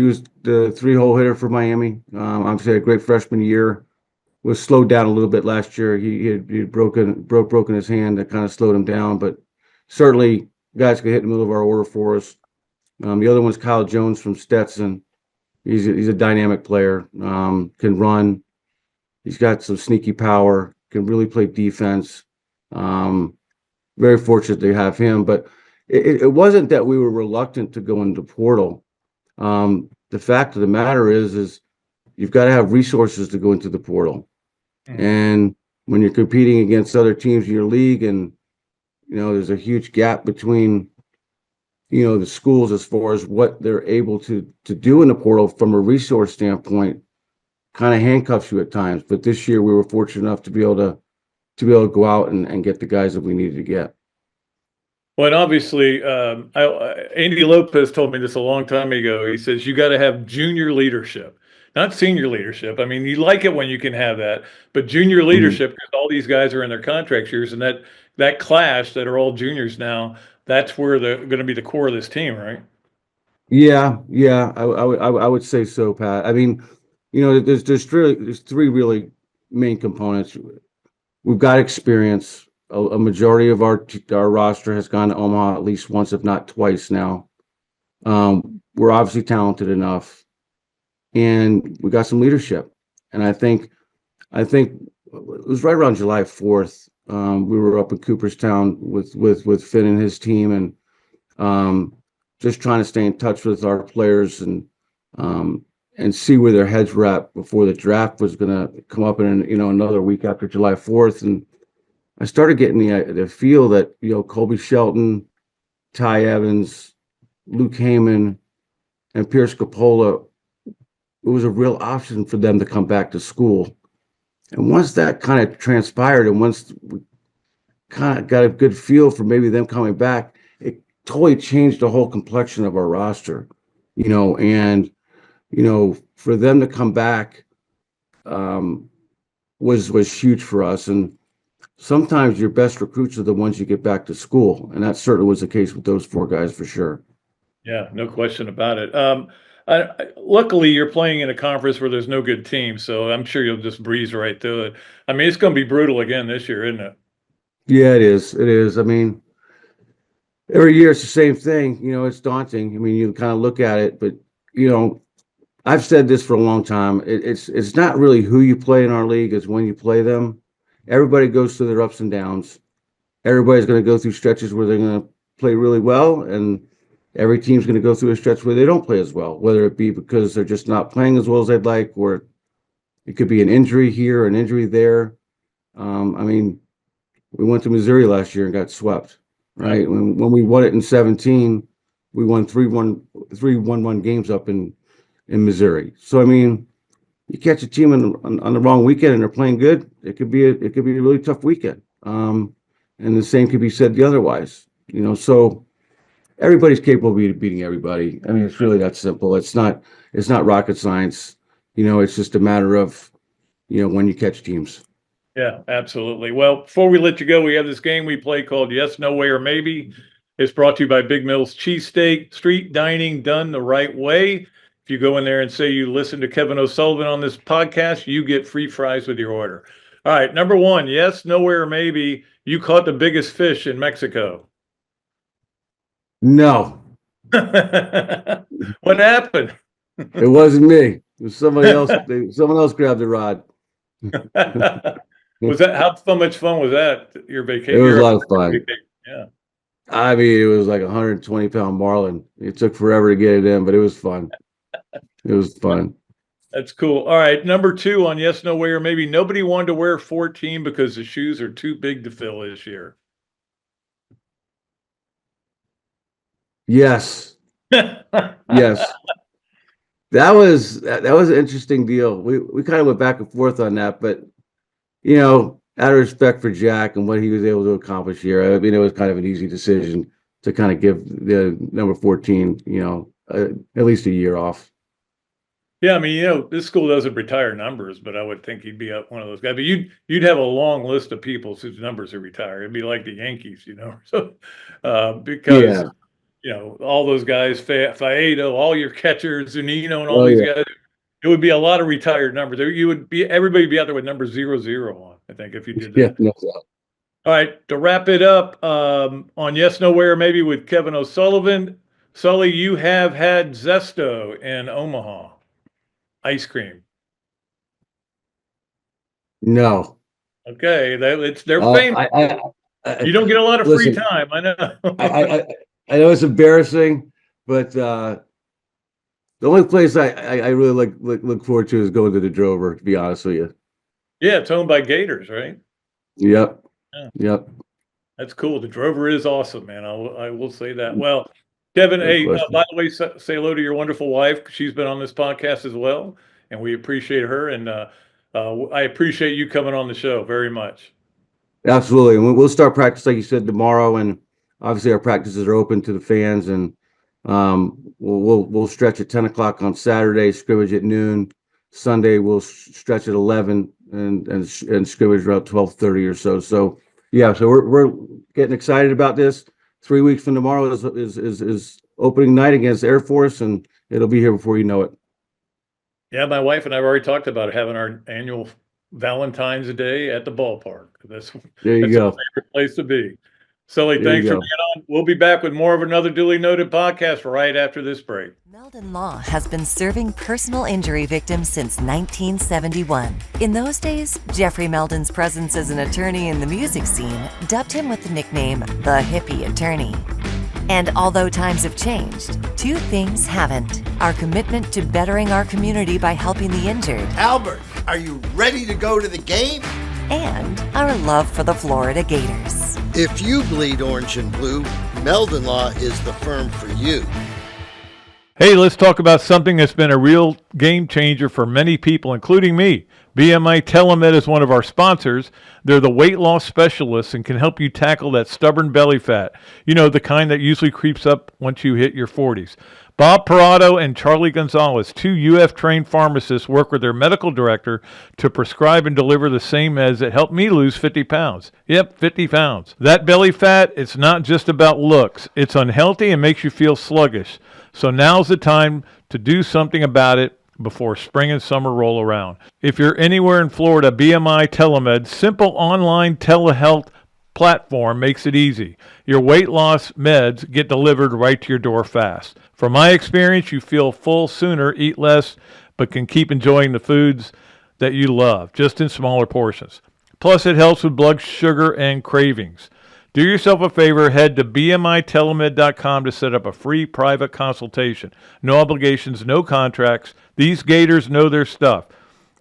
the 3-hole hitter for Miami. Obviously had a great freshman year. Was slowed down a little bit last year. He had broken his hand. That kind of slowed him down, but certainly guys can hit in the middle of our order for us. The other one's Kyle Jones from Stetson. He's a dynamic player. Can run. He's got some sneaky power. Can really play defense. Very fortunate to have him, but it wasn't that we were reluctant to go into portal. The fact of the matter is you've got to have resources to go into the portal. And when you're competing against other teams in your league, and there's a huge gap between the schools as far as what they're able to do in the portal from a resource standpoint, kind of handcuffs you at times. But this year we were fortunate enough to be able to go out and get the guys that we needed to get. Well, and obviously, Andy Lopez told me this a long time ago. He says you got to have junior leadership, not senior leadership. I mean, you like it when you can have that, but junior leadership, because all these guys are in their contract years, and that class that are all juniors now, that's where they're going to be the core of this team, right? Yeah, I would say so, Pat. I mean, there's three really main components. We've got experience. A majority of our roster has gone to Omaha at least once, if not twice now. We're obviously talented enough, and we got some leadership. And I think it was right around July 4th. We were up in Cooperstown with Finn and his team, and just trying to stay in touch with our players and see where their heads were at before the draft was going to come up in another week after July 4th. And I started getting the feel that Colby Shelton, Ty Evans, Luke Heyman, and Pierce Capola, it was a real option for them to come back to school. And once that kind of transpired, and once we kind of got a good feel for maybe them coming back, it totally changed the whole complexion of our roster. And for them to come back was huge for us. And sometimes your best recruits are the ones you get back to school, and that certainly was the case with those four guys for sure. Yeah, no question about it. Luckily, you're playing in a conference where there's no good team, so I'm sure you'll just breeze right through it. I mean, it's going to be brutal again this year, isn't it? Yeah, it is. It is. I mean, every year it's the same thing. It's daunting. I mean, you kind of look at it, but I've said this for a long time. It's not really who you play in our league; it's when you play them. Everybody goes through their ups and downs. Everybody's going to go through stretches where they're going to play really well, and every team's going to go through a stretch where they don't play as well, whether it be because they're just not playing as well as they'd like, or it could be an injury here, an injury there. I mean, we went to Missouri last year and got swept, right? When we won it in 2017, we won 3-1 games up in Missouri. So, I mean, you catch a team on the wrong weekend and they're playing good, it could be a really tough weekend. And the same could be said the otherwise. So everybody's capable of beating everybody. I mean, it's really that simple. It's not rocket science. It's just a matter of when you catch teams. Yeah, absolutely. Well, before we let you go, we have this game we play called Yes, No Way, or Maybe. It's brought to you by Big Mills Cheesesteak, street dining done the right way. If you go in there and say you listen to Kevin O'Sullivan on this podcast, you get free fries with your order. All right, number one, yes, no way, or maybe you caught the biggest fish in Mexico. No. What happened? It wasn't me. It was somebody else. Someone else grabbed the rod. How much fun was that? Your vacation? It was a lot of fun. Yeah. I mean, it was like 120-pound marlin. It took forever to get it in, but it was fun. It was fun. That's cool. All right. Number two on yes, no way, or maybe nobody wanted to wear 14 because the shoes are too big to fill this year. Yes. Yes. That was an interesting deal. We kind of went back and forth on that, but out of respect for Jack and what he was able to accomplish here, I mean, it was kind of an easy decision to kind of give the number 14, at least a year off. Yeah, I mean, this school doesn't retire numbers, but I would think he'd be up one of those guys. But you'd have a long list of people whose numbers are retired. It'd be like the Yankees, So because all those guys, Faedo, all your catchers, Zunino, and all these guys, it would be a lot of retired numbers. Everybody would be out there with number 00 on, I think, if you did that. Yeah, no doubt. All right, to wrap it up, on Yes, No Way, or Maybe with Kevin O'Sullivan, Sully, you have had Zesto in Omaha. Ice cream. No. Okay, they're famous. You don't get a lot of free time, I know. I know it's embarrassing, but the only place I really look forward to is going to the Drover, to be honest with you. Yeah, it's owned by Gators, right? Yep. Yeah. Yep. That's cool. The Drover is awesome, man. I will say that. Well, Kevin, No hey, question. by the way, say hello to your wonderful wife. She's been on this podcast as well, and we appreciate her. And I appreciate you coming on the show very much. Absolutely. And we'll start practice, like you said, tomorrow. And obviously our practices are open to the fans, and we'll stretch at 10 o'clock on Saturday, scrimmage at noon. Sunday we'll stretch at 11 and scrimmage around 12:30 or so. So yeah, so we're getting excited about this. 3 weeks from tomorrow is opening night against Air Force, and it'll be here before you know it. Yeah, my wife and I have already talked about having our annual Valentine's Day at the ballpark. That's There you our go. favorite place to be. Sully, There thanks you for go. being on. We'll be back with more of another duly noted podcast right after this break. Meldon Law has been serving personal injury victims since 1971. In those days, Jeffrey Meldon's presence as an attorney in the music scene dubbed him with the nickname the hippie attorney. And although times have changed, two things haven't: our commitment to bettering our community by helping the injured, Albert, are you ready to go to the game? and our love for the Florida Gators. If you bleed orange and blue, Meldon Law is the firm for you. Hey, let's talk about something that's been a real game changer for many people, including me. BMI TeleMed is one of our sponsors. They're the weight loss specialists and can help you tackle that stubborn belly fat. You know, the kind that usually creeps up once you hit your 40s. Bob Parado and Charlie Gonzalez, two UF-trained pharmacists, work with their medical director to prescribe and deliver the same meds that helped me lose 50 pounds. Yep, 50 pounds. That belly fat, it's not just about looks. It's unhealthy and makes you feel sluggish. So now's the time to do something about it before spring and summer roll around. If you're anywhere in Florida, BMI TeleMed, simple online telehealth platform, makes it easy. Your weight loss meds get delivered right to your door fast. From my experience, you feel full sooner, eat less, but can keep enjoying the foods that you love, just in smaller portions. Plus, it helps with blood sugar and cravings. Do yourself a favor, head to bmitelemed.com to set up a free private consultation. No obligations, no contracts. These Gators know their stuff.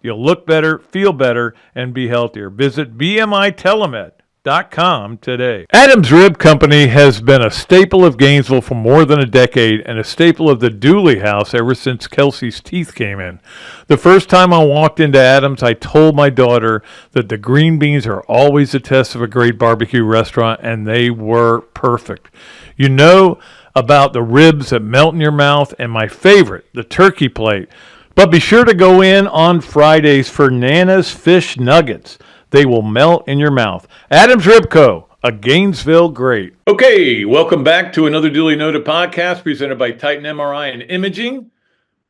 You'll look better, feel better, and be healthier. Visit bmitelemed.com today. Adams Rib Company has been a staple of Gainesville for more than a decade and a staple of the Dooley house ever since Kelsey's teeth came in. The first time I walked into Adams, I told my daughter that the green beans are always a test of a great barbecue restaurant, and they were perfect. You know about the ribs that melt in your mouth, and my favorite, the turkey plate. But be sure to go in on Fridays for Nana's Fish Nuggets. They will melt in your mouth. Adams Rib Co., a Gainesville great. Okay, welcome back to another duly noted podcast presented by Titan MRI and Imaging.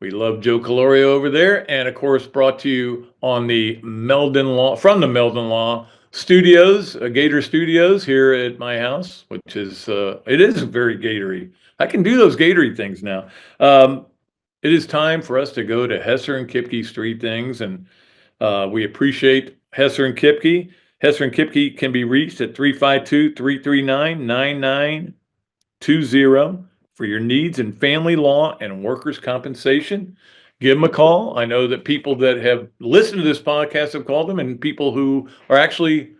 We love Joe Calorio over there, and of course brought to you on the Meldon Law, from the Meldon Law Studios, Gator Studios here at my house, which is, it is very Gatory. I can do those Gatory things now. It is time for us to go to Hesser and Kipke's Three Things, and we appreciate Hesser and Kipke. Hesser and Kipke can be reached at 352-339-9920 for your needs in family law and workers' compensation. Give them a call. I know that people that have listened to this podcast have called them, and people who are actually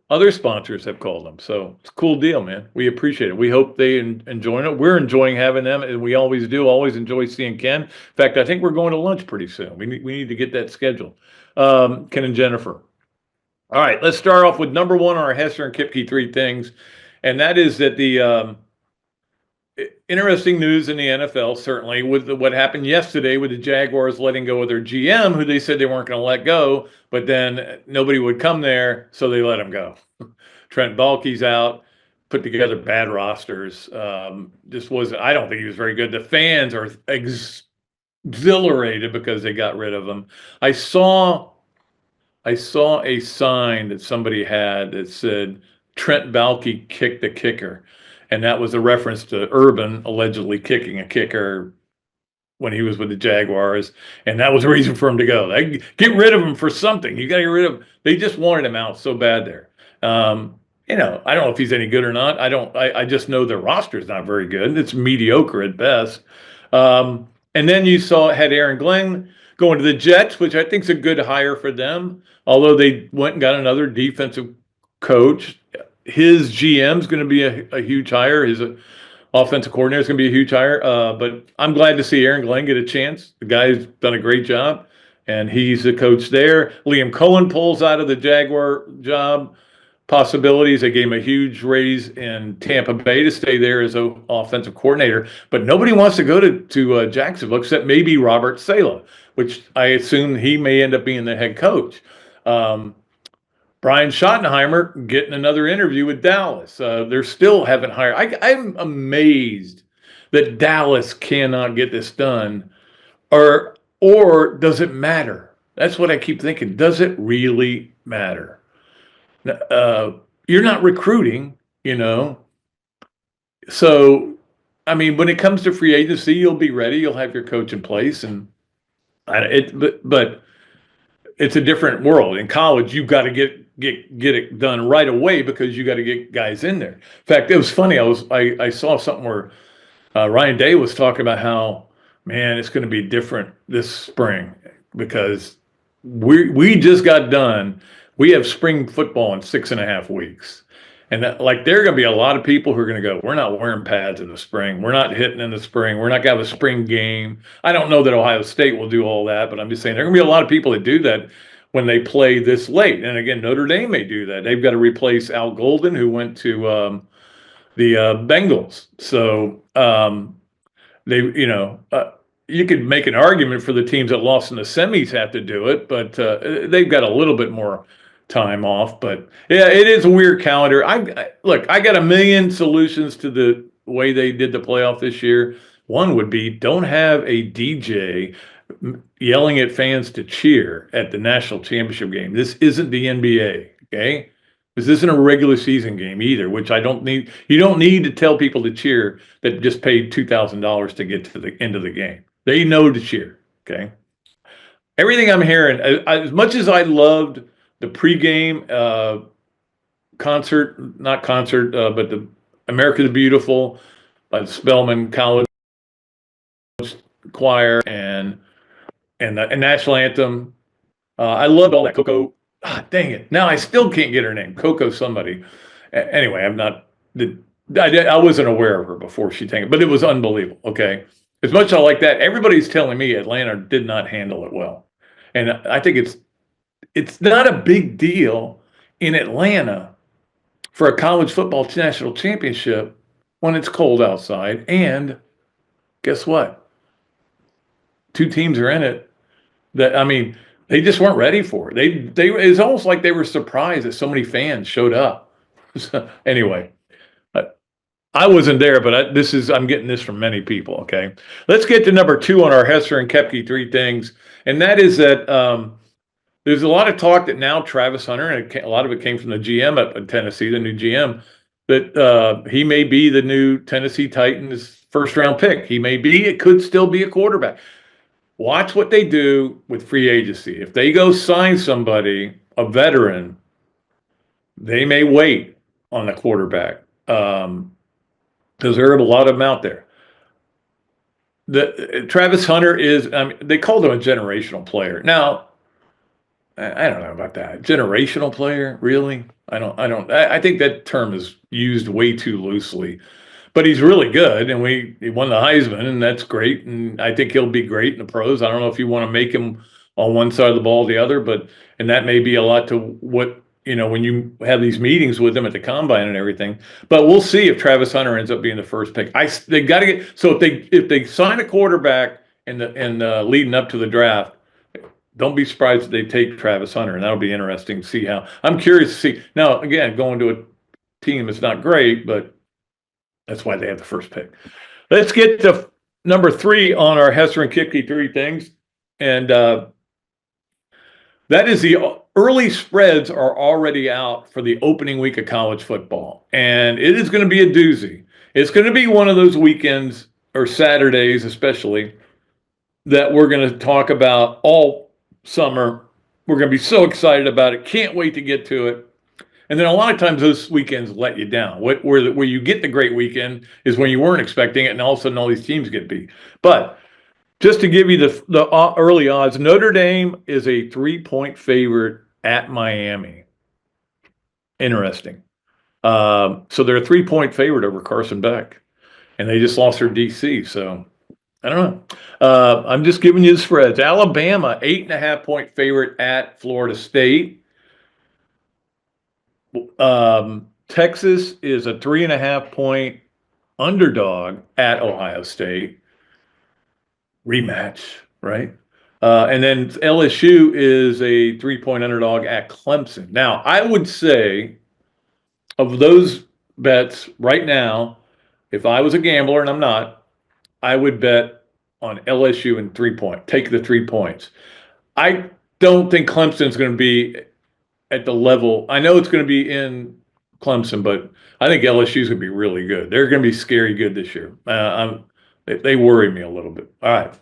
other sponsors have called them. So it's a cool deal, man. We appreciate it. We hope they enjoy it. We're enjoying having them, and we always do. Always enjoy seeing Ken. In fact, I think we're going to lunch pretty soon. We need to get that scheduled. Ken and Jennifer. All right, let's start off with number one on our Hesser and Kipke Three Things, and that is that the interesting news in the NFL, certainly, with what happened yesterday with the Jaguars letting go of their GM, who they said they weren't going to let go, but then nobody would come there, so they let him go. Trent Baalke's out, put together bad rosters. Just was, I don't think he was very good. The fans are exhilarated because they got rid of him. I saw a sign that somebody had that said, Trent Baalke kicked the kicker. And that was a reference to Urban allegedly kicking a kicker when he was with the Jaguars. And that was a reason for him to go. They get rid of him for something. You got to get rid of him. They just wanted him out so bad there. You know, I don't know if he's any good or not. I just know their roster is not very good. It's mediocre at best. And then you had Aaron Glenn going to the Jets, which I think is a good hire for them. Although they went and got another defensive coach. His GM is going to be a huge hire. His offensive coordinator is going to be a huge hire. But I'm glad to see Aaron Glenn get a chance. The guy's done a great job, and he's the coach there. Liam Cohen pulls out of the Jaguar job possibilities. They gave him a huge raise in Tampa Bay to stay there as an offensive coordinator. But nobody wants to go to Jacksonville except maybe Robert Saleh, which I assume he may end up being the head coach. Brian Schottenheimer getting another interview with Dallas. They're still haven't hired. I'm amazed that Dallas cannot get this done. Or does it matter? That's what I keep thinking. Does it really matter? You're not recruiting, So, I mean, when it comes to free agency, you'll be ready. You'll have your coach in place, but it's a different world. In college, you've got to get it done right away because you got to get guys in there. In fact, it was funny. I saw something where Ryan Day was talking about how, man, it's going to be different this spring because we just got done. We have spring football in 6.5 weeks. And there are going to be a lot of people who are going to go, we're not wearing pads in the spring. We're not hitting in the spring. We're not going to have a spring game. I don't know that Ohio State will do all that, but I'm just saying there are going to be a lot of people that do that when they play this late. And again, Notre Dame may do that. They've got to replace Al Golden, who went to the Bengals. So you could make an argument for the teams that lost in the semis have to do it, but they've got a little bit more time off. But yeah, it is a weird calendar. I got a million solutions to the way they did the playoff this year. One would be don't have a DJ yelling at fans to cheer at the national championship game. This isn't the NBA, okay? This isn't a regular season game either, which I don't need. You don't need to tell people to cheer that just paid $2,000 to get to the end of the game. They know to cheer, okay? Everything I'm hearing, as much as I loved the pregame but the America the Beautiful by the Spelman College Choir and the national anthem. I loved all that. Coco, dang it. Now I still can't get her name. Coco somebody. Anyway, I wasn't aware of her before she sang it, but it was unbelievable, okay? As much as I like that, everybody's telling me Atlanta did not handle it well. And I think it's not a big deal in Atlanta for a college football national championship when it's cold outside. And guess what? 2 teams are in it they just weren't ready for it. It's almost like they were surprised that so many fans showed up. So, anyway, I wasn't there, but I'm getting this from many people. Okay, let's get to number 2 on our Hesser and Kepke 3 things, and that is that there's a lot of talk that now Travis Hunter, and a lot of it came from the GM at Tennessee, the new GM, that he may be the new Tennessee Titans first-round pick. It could still be a quarterback. Watch what they do with free agency. If they go sign somebody, a veteran, they may wait on the quarterback because there are a lot of them out there. Travis Hunter is, they called him a generational player. Now, I don't know about that. Generational player, really? I think that term is used way too loosely. But he's really good, and he won the Heisman, and that's great. And I think he'll be great in the pros. I don't know if you want to make him on one side of the ball or the other, and that may be a lot to what, when you have these meetings with him at the combine and everything. But we'll see if Travis Hunter ends up being the first pick. They got to get, so if they sign a quarterback in leading up to the draft, don't be surprised if they take Travis Hunter, and that'll be interesting to see how. I'm curious to see. Now, again, going to a team that's not great, but that's why they have the first pick. Let's get to number 3 on our Hesser and Kipke 3 things. And that is the early spreads are already out for the opening week of college football. And it is going to be a doozy. It's going to be one of those weekends, or Saturdays especially, that we're going to talk about all summer. We're going to be so excited about it. Can't wait to get to it. And then a lot of times those weekends let you down. Where you get the great weekend is when you weren't expecting it, and all of a sudden all these teams get beat. But Just to give you the early odds, Notre Dame is a 3-point favorite at Miami. Interesting. So they're a 3-point favorite over Carson Beck, and they just lost their DC. So I don't know. I'm just giving you the spreads. Alabama, 8.5-point favorite at Florida State. Texas is a 3.5-point underdog at Ohio State. Rematch, right? And then LSU is a 3-point underdog at Clemson. Now, I would say of those bets right now, if I was a gambler, and I'm not, I would bet on LSU and 3-point. Take the 3 points. I don't think Clemson's going to be at the level. I know it's going to be in Clemson, but I think LSU's going to be really good. They're going to be scary good this year. They worry me a little bit. All right.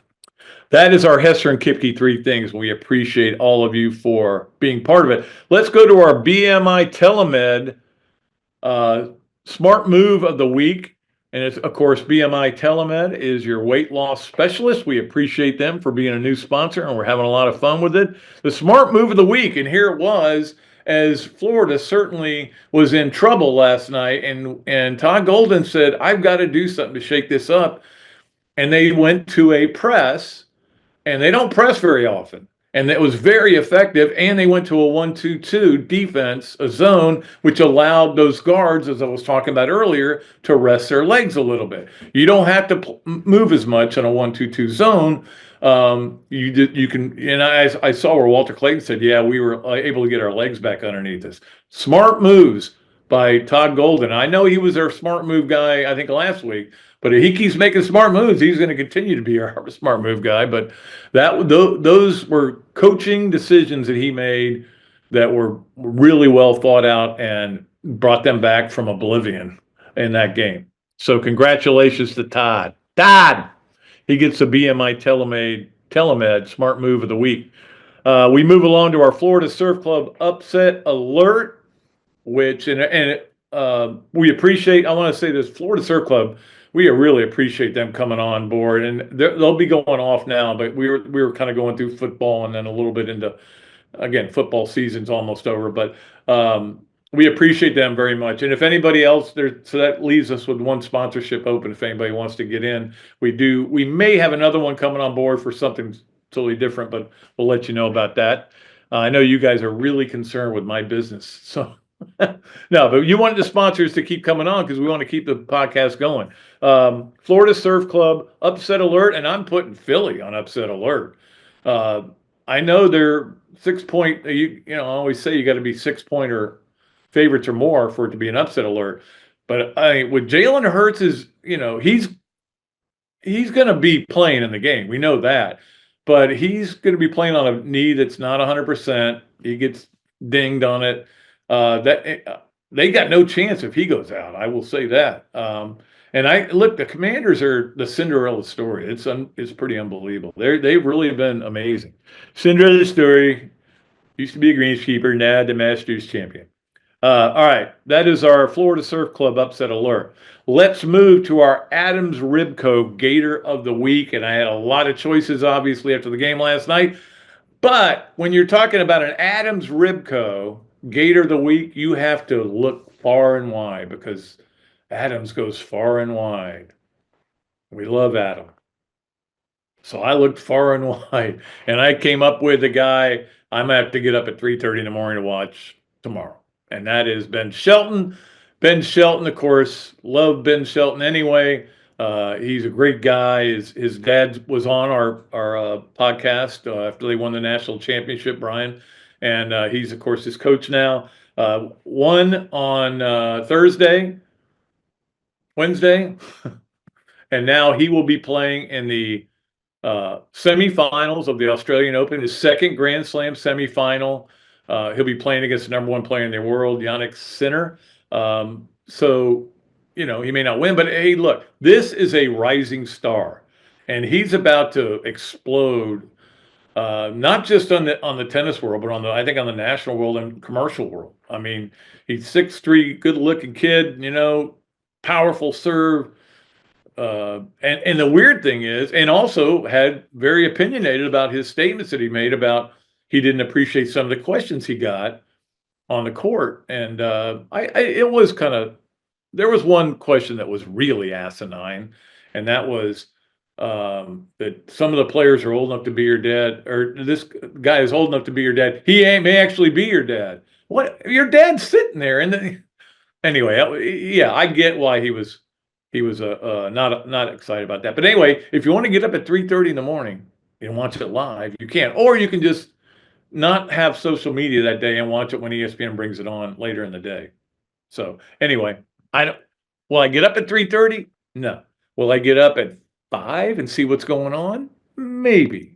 That is our Hesser and Kipke 3 things. We appreciate all of you for being part of it. Let's go to our BMI TeleMed smart move of the week. And it's, of course, BMI TeleMed is your weight loss specialist. We appreciate them for being a new sponsor, and we're having a lot of fun with it. The smart move of the week, and here it was, as Florida certainly was in trouble last night, and Todd Golden said, I've got to do something to shake this up. And they went to a press, and they don't press very often. And it was very effective, and they went to a 1-2-2 defense, a zone, which allowed those guards, as I was talking about earlier, to rest their legs a little bit. You don't have to move as much in a 1-2-2 zone. You can, and I saw where Walter Clayton said, yeah, we were able to get our legs back underneath us. Smart moves by Todd Golden. I know he was our smart move guy, I think, last week. But if he keeps making smart moves, he's going to continue to be our smart move guy. But those were coaching decisions that he made that were really well thought out and brought them back from oblivion in that game. So congratulations to Todd. Todd! He gets the BMI TeleMed smart move of the week. We move along to our Florida Surf Club upset alert, which, we appreciate, I want to say this, Florida Surf Club, we really appreciate them coming on board, and they'll be going off now. But we were kind of going through football, and then a little bit into, again, football season's almost over. But we appreciate them very much. And if anybody else there, so that leaves us with one sponsorship open. If anybody wants to get in, we may have another one coming on board for something totally different, but we'll let you know about that. I know you guys are really concerned with my business, so. No, but you wanted the sponsors to keep coming on because we want to keep the podcast going. Florida Surf Club upset alert, and I'm putting Philly on upset alert. I know they're 6-point. I always say you got to be 6-pointer favorites or more for it to be an upset alert. But with Jalen Hurts is, he's going to be playing in the game. We know that, but he's going to be playing on a knee that's not 100%. He gets dinged on it. They got no chance if he goes out. I will say that. And look, the Commanders are the Cinderella story. It's pretty unbelievable. They've really been amazing. Cinderella story. Used to be a greenskeeper, now the Masters champion. All right, that is our Florida Surf Club upset alert. Let's move to our Adams Ribco Gator of the week, and I had a lot of choices, obviously, after the game last night. But when you're talking about an Adams Ribco Gator of the week, you have to look far and wide because Adams goes far and wide. We love Adam. So I looked far and wide, and I came up with a guy I'm going to have to get up at 3:30 in the morning to watch tomorrow, and that is Ben Shelton. Ben Shelton, of course, love Ben Shelton anyway. He's a great guy. His dad was on our podcast after they won the national championship, Brian. And he's, of course, his coach now. Won on Wednesday. And now he will be playing in the semifinals of the Australian Open, his second Grand Slam semifinal. He'll be playing against the number one player in the world, Yannick Sinner. So, he may not win. But, hey, look, this is a rising star. And he's about to explode. Not just on the tennis world, but I think on the national world and commercial world. I mean, he's 6'3", good-looking kid, powerful serve, and the weird thing is, and also had very opinionated about his statements that he made about he didn't appreciate some of the questions he got on the court. And it was kind of, there was one question that was really asinine, and that was that some of the players are old enough to be your dad, or this guy is old enough to be your dad. May actually be your dad. What? Your dad's sitting there, and then anyway, yeah, I get why he was not excited about that. But anyway, if you want to get up at 3:30 in the morning and watch it live, you can, or you can just not have social media that day and watch it when ESPN brings it on later in the day. So anyway, will I get up at 3:30? No. Will I get up at 5 and see what's going on? Maybe.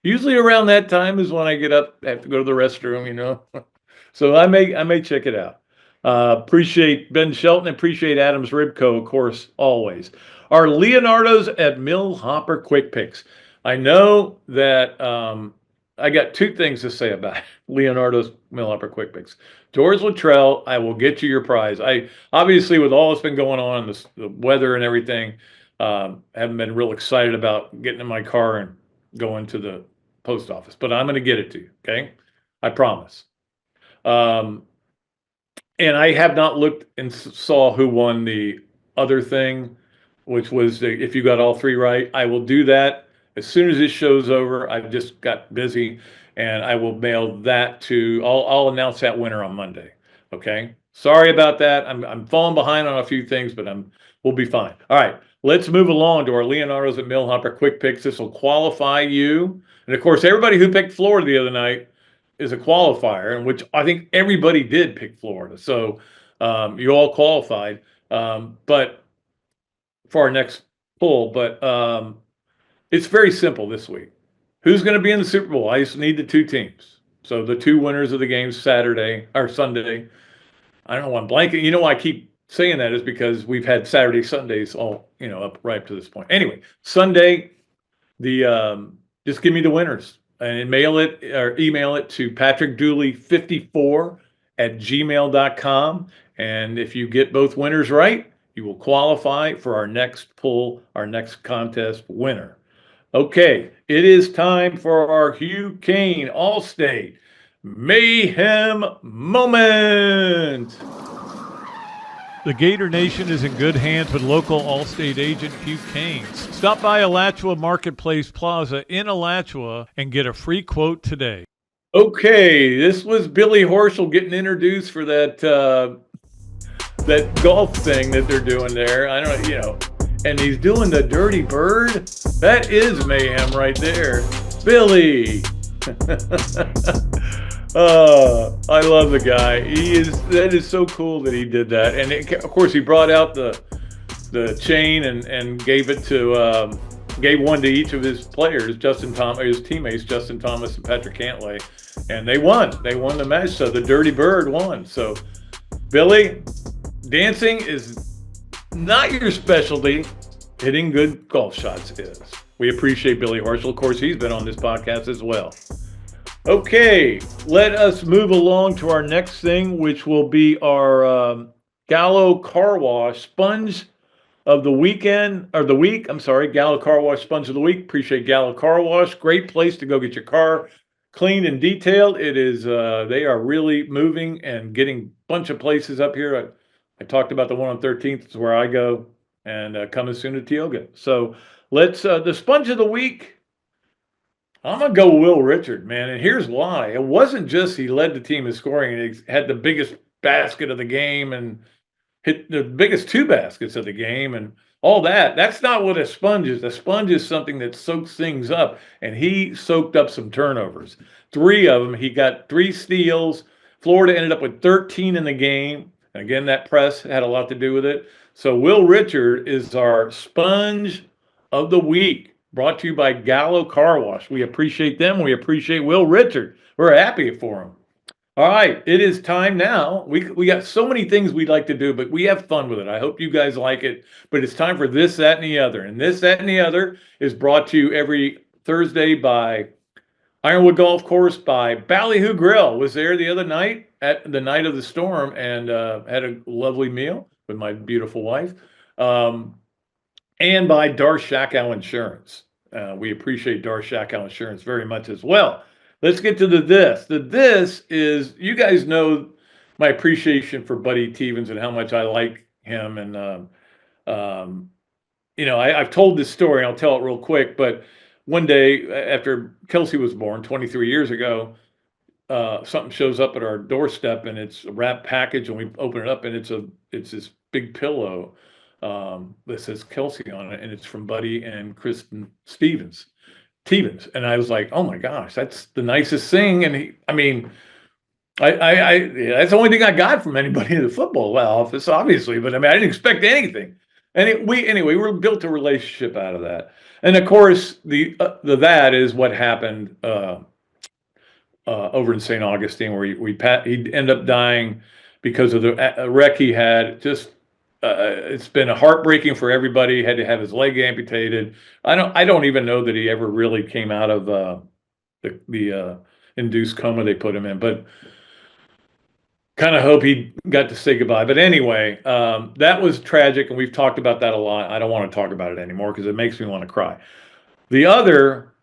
Usually around that time is when I get up, I have to go to the restroom, So I may check it out. Appreciate Ben Shelton, appreciate Adams Ribco, of course, always. Our Leonardo's at Millhopper Quick Picks. I know that I got two things to say about Leonardo's Millhopper Quick Picks. George Luttrell, I will get you your prize. I obviously, with all that's been going on, the weather and everything, haven't been real excited about getting in my car and going to the post office, but I'm going to get it to you. Okay, I promise. And I have not looked and saw who won the other thing, which was if you got all three right. I will do that as soon as this show's over. I've just got busy, and I will mail that to. I'll announce that winner on Monday. Okay. Sorry about that. I'm falling behind on a few things, but we'll be fine. All right. Let's move along to our Leonardo's at Millhopper Quick Picks. This will qualify you, and of course, everybody who picked Florida the other night is a qualifier, in which I think everybody did pick Florida. So you all qualified, but for our next poll. But it's very simple this week. Who's going to be in the Super Bowl? I just need the two teams. So the two winners of the games Saturday or Sunday. I don't know why I'm blanking. You know why I keep saying that is because we've had Saturday, Sundays all, up right up to this point. Anyway, Sunday, just give me the winners. And mail it or email it to patrickdooley54@gmail.com. And if you get both winners right, you will qualify for our next poll, our next contest winner. Okay, it is time for our Hugh, Cain, Allstate Mayhem moment. The Gator Nation is in good hands with local Allstate agent Hugh Cain. Stop by Alachua Marketplace Plaza in Alachua and get a free quote today. Okay, this was Billy Horschel getting introduced for that golf thing that they're doing there. I don't know, and he's doing the Dirty Bird. That is mayhem right there. Billy. I love the guy. That is so cool that he did that. And of course, he brought out the chain and gave it to gave one to each of his players, his teammates, Justin Thomas and Patrick Cantlay, and they won. They won the match. So the Dirty Bird won. So Billy, dancing is not your specialty. Hitting good golf shots is. We appreciate Billy Horschel. Of course, he's been on this podcast as well. Okay, let us move along to our next thing, which will be our Gallo Car Wash Sponge of the weekend, or the week. I'm sorry, Gallo Car Wash Sponge of the week. Appreciate Gallo Car Wash. Great place to go get your car cleaned and detailed. It is, they are really moving and getting a bunch of places up here. I talked about the one on 13th, it's where I go, and coming soon to Tioga. So let's, the Sponge of the week. I'm going to go Will Richard, man, and here's why. It wasn't just he led the team in scoring and he had the biggest basket of the game and hit the biggest two baskets of the game and all that. That's not what a sponge is. A sponge is something that soaks things up, and he soaked up some turnovers. 3 of them. He got 3 steals. Florida ended up with 13 in the game. And again, that press had a lot to do with it. So Will Richard is our Sponge of the Week. Brought to you by Gallo Car Wash. We appreciate them. We appreciate Will Richard. We're happy for him. All right, it is time now. We got so many things we'd like to do, but we have fun with it. I hope you guys like it. But it's time for This, That, and the Other. And This, That, and the Other is brought to you every Thursday by Ironwood Golf Course, by Ballyhoo Grill. Was there the other night at the night of the storm and had a lovely meal with my beautiful wife. and by Shakow Insurance. We appreciate Shakow Insurance very much as well. Let's get to the this. The this is, you guys know my appreciation for Buddy Tevens and how much I like him. And, I've told this story, I'll tell it real quick, but one day after Kelsey was born 23 years ago, something shows up at our doorstep and it's a wrapped package, and we open it up and it's this big pillow that says Kelsey on it, and it's from Buddy and Kristen Tevens. And I was like, oh my gosh, that's the nicest thing. And that's the only thing I got from anybody in the football office, obviously, but I didn't expect anything. And we built a relationship out of that. And of course, that is what happened over in St. Augustine, where he ended up dying because of the wreck he had. Just it's been heartbreaking for everybody. He had to have his leg amputated. I don't even know that he ever really came out of the induced coma they put him in, but kind of hope he got to say goodbye. But anyway, that was tragic, and we've talked about that a lot. I don't want to talk about it anymore because it makes me want to cry. The other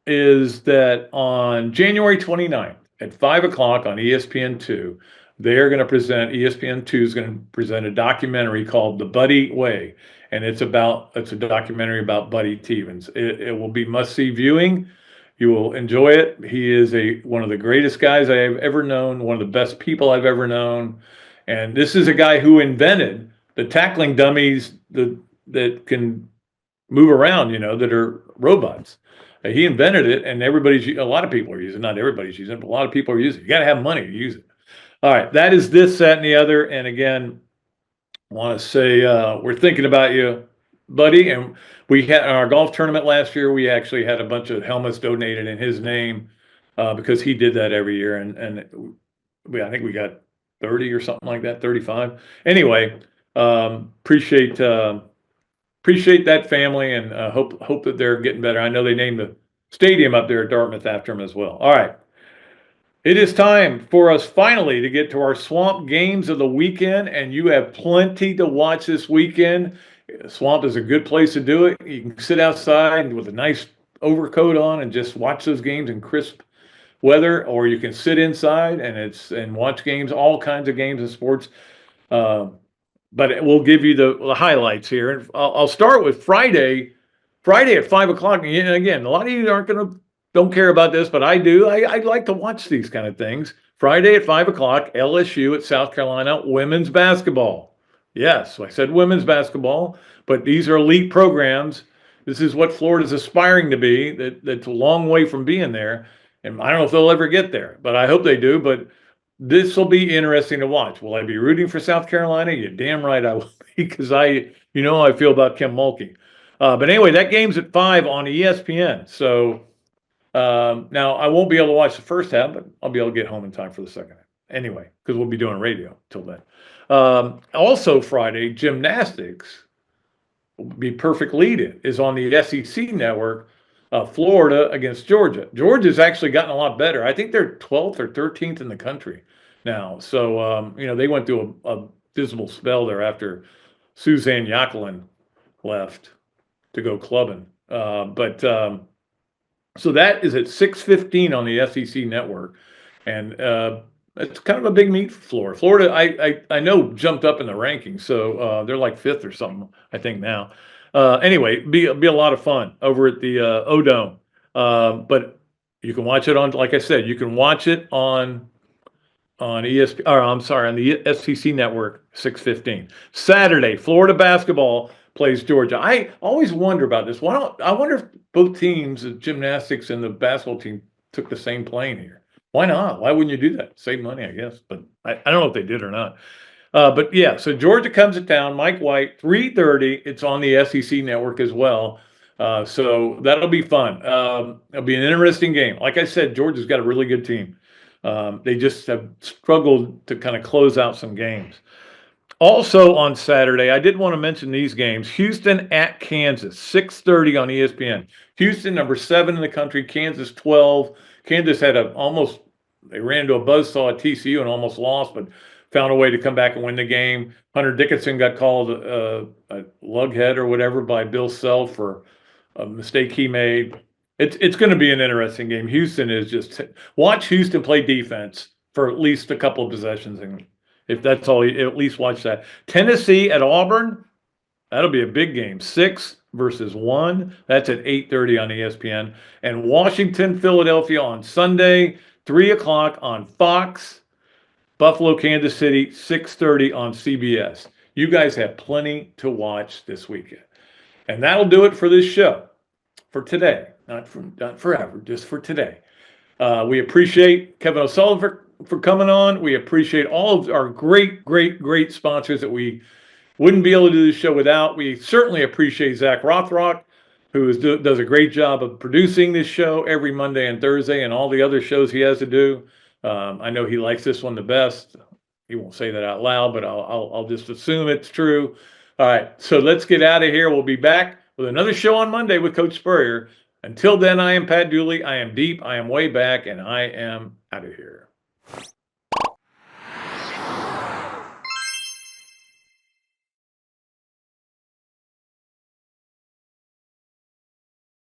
is that on January 29th at 5 o'clock on ESPN2, they're going to present, ESPN2 is going to present a documentary called The Buddy Way. And it's a documentary about Buddy Tevens. It will be must-see viewing. You will enjoy it. He is one of the greatest guys I have ever known, one of the best people I've ever known. And this is a guy who invented the tackling dummies that can move around, that are robots. He invented it, and a lot of people are using it. Not everybody's using it, but a lot of people are using it. You got to have money to use it. All right, that is this, that, and the other. And again, I want to say we're thinking about you, Buddy. And we had our golf tournament last year. We actually had a bunch of helmets donated in his name because he did that every year. And I think we got 30 or something like that, 35. Anyway, appreciate that family, and hope that they're getting better. I know they named the stadium up there at Dartmouth after him as well. All right. It is time for us finally to get to our Swamp games of the weekend, and you have plenty to watch this weekend. Swamp is a good place to do it. You can sit outside with a nice overcoat on and just watch those games in crisp weather, or you can sit inside and watch games, all kinds of games and sports. But we'll give you the highlights here. And I'll start with Friday at 5 o'clock. And again, a lot of you don't care about this, but I do. I like to watch these kind of things. Friday at 5 o'clock, LSU at South Carolina, women's basketball. Yes, I said women's basketball, but these are elite programs. This is what Florida's aspiring to be. That's a long way from being there. And I don't know if they'll ever get there, but I hope they do. But this will be interesting to watch. Will I be rooting for South Carolina? You're damn right I will, because I feel about Kim Mulkey. But anyway, that game's at 5 on ESPN. So now I won't be able to watch the first half, but I'll be able to get home in time for the second half. Anyway, because we'll be doing radio till then. Also Friday, gymnastics will be perfect lead-in, is on the SEC network. Florida against Georgia. Georgia's actually gotten a lot better. I think they're 12th or 13th in the country now. So, they went through a dismal spell there after Suzanne Yakelin left to go clubbing. So that is at 6:15 on the SEC network. And it's kind of a big meet for Florida. Florida, I know, jumped up in the rankings. So they're like 5th or something, I think now. Anyway, be a lot of fun over at the O-Dome. But you can watch it on, like I said, you can watch it on ESPN, or I'm sorry, on the SEC network, 6:15. Saturday, Florida basketball plays Georgia. I always wonder about this. I wonder if both teams, the gymnastics and the basketball team, took the same plane here. Why not? Why wouldn't you do that? Save money, I guess. But I don't know if they did or not. But yeah, so Georgia comes to town, Mike White, 3:30. It's on the SEC network as well. So that'll be fun. It'll be an interesting game. Like I said, Georgia's got a really good team. They just have struggled to kind of close out some games. Also on Saturday, I did want to mention these games. Houston at Kansas, 6:30 on ESPN. Houston, number 7 in the country, Kansas 12. Kansas had they ran into a buzzsaw at TCU and almost lost, but found a way to come back and win the game. Hunter Dickinson got called a lughead or whatever by Bill Self for a mistake he made. It's going to be an interesting game. Houston is just watch Houston play defense for at least a couple of possessions, and if that's all, at least watch that. Tennessee at Auburn, that'll be a big game. 6 versus 1. That's at 8:30 on ESPN. And Washington, Philadelphia on Sunday, 3 o'clock on Fox. Buffalo, Kansas City, 6:30 on CBS. You guys have plenty to watch this weekend. And that'll do it for this show for today. Not forever, just for today. We appreciate Kevin O'Sullivan for coming on. We appreciate all of our great sponsors that we wouldn't be able to do this show without. We certainly appreciate Zach Rothrock, who does a great job of producing this show every Monday and Thursday and all the other shows he has to do. I know he likes this one the best. He won't say that out loud, but I'll just assume it's true. All right, so let's get out of here. We'll be back with another show on Monday with Coach Spurrier. Until then, I am Pat Dooley. I am deep, I am way back, and I am out of here.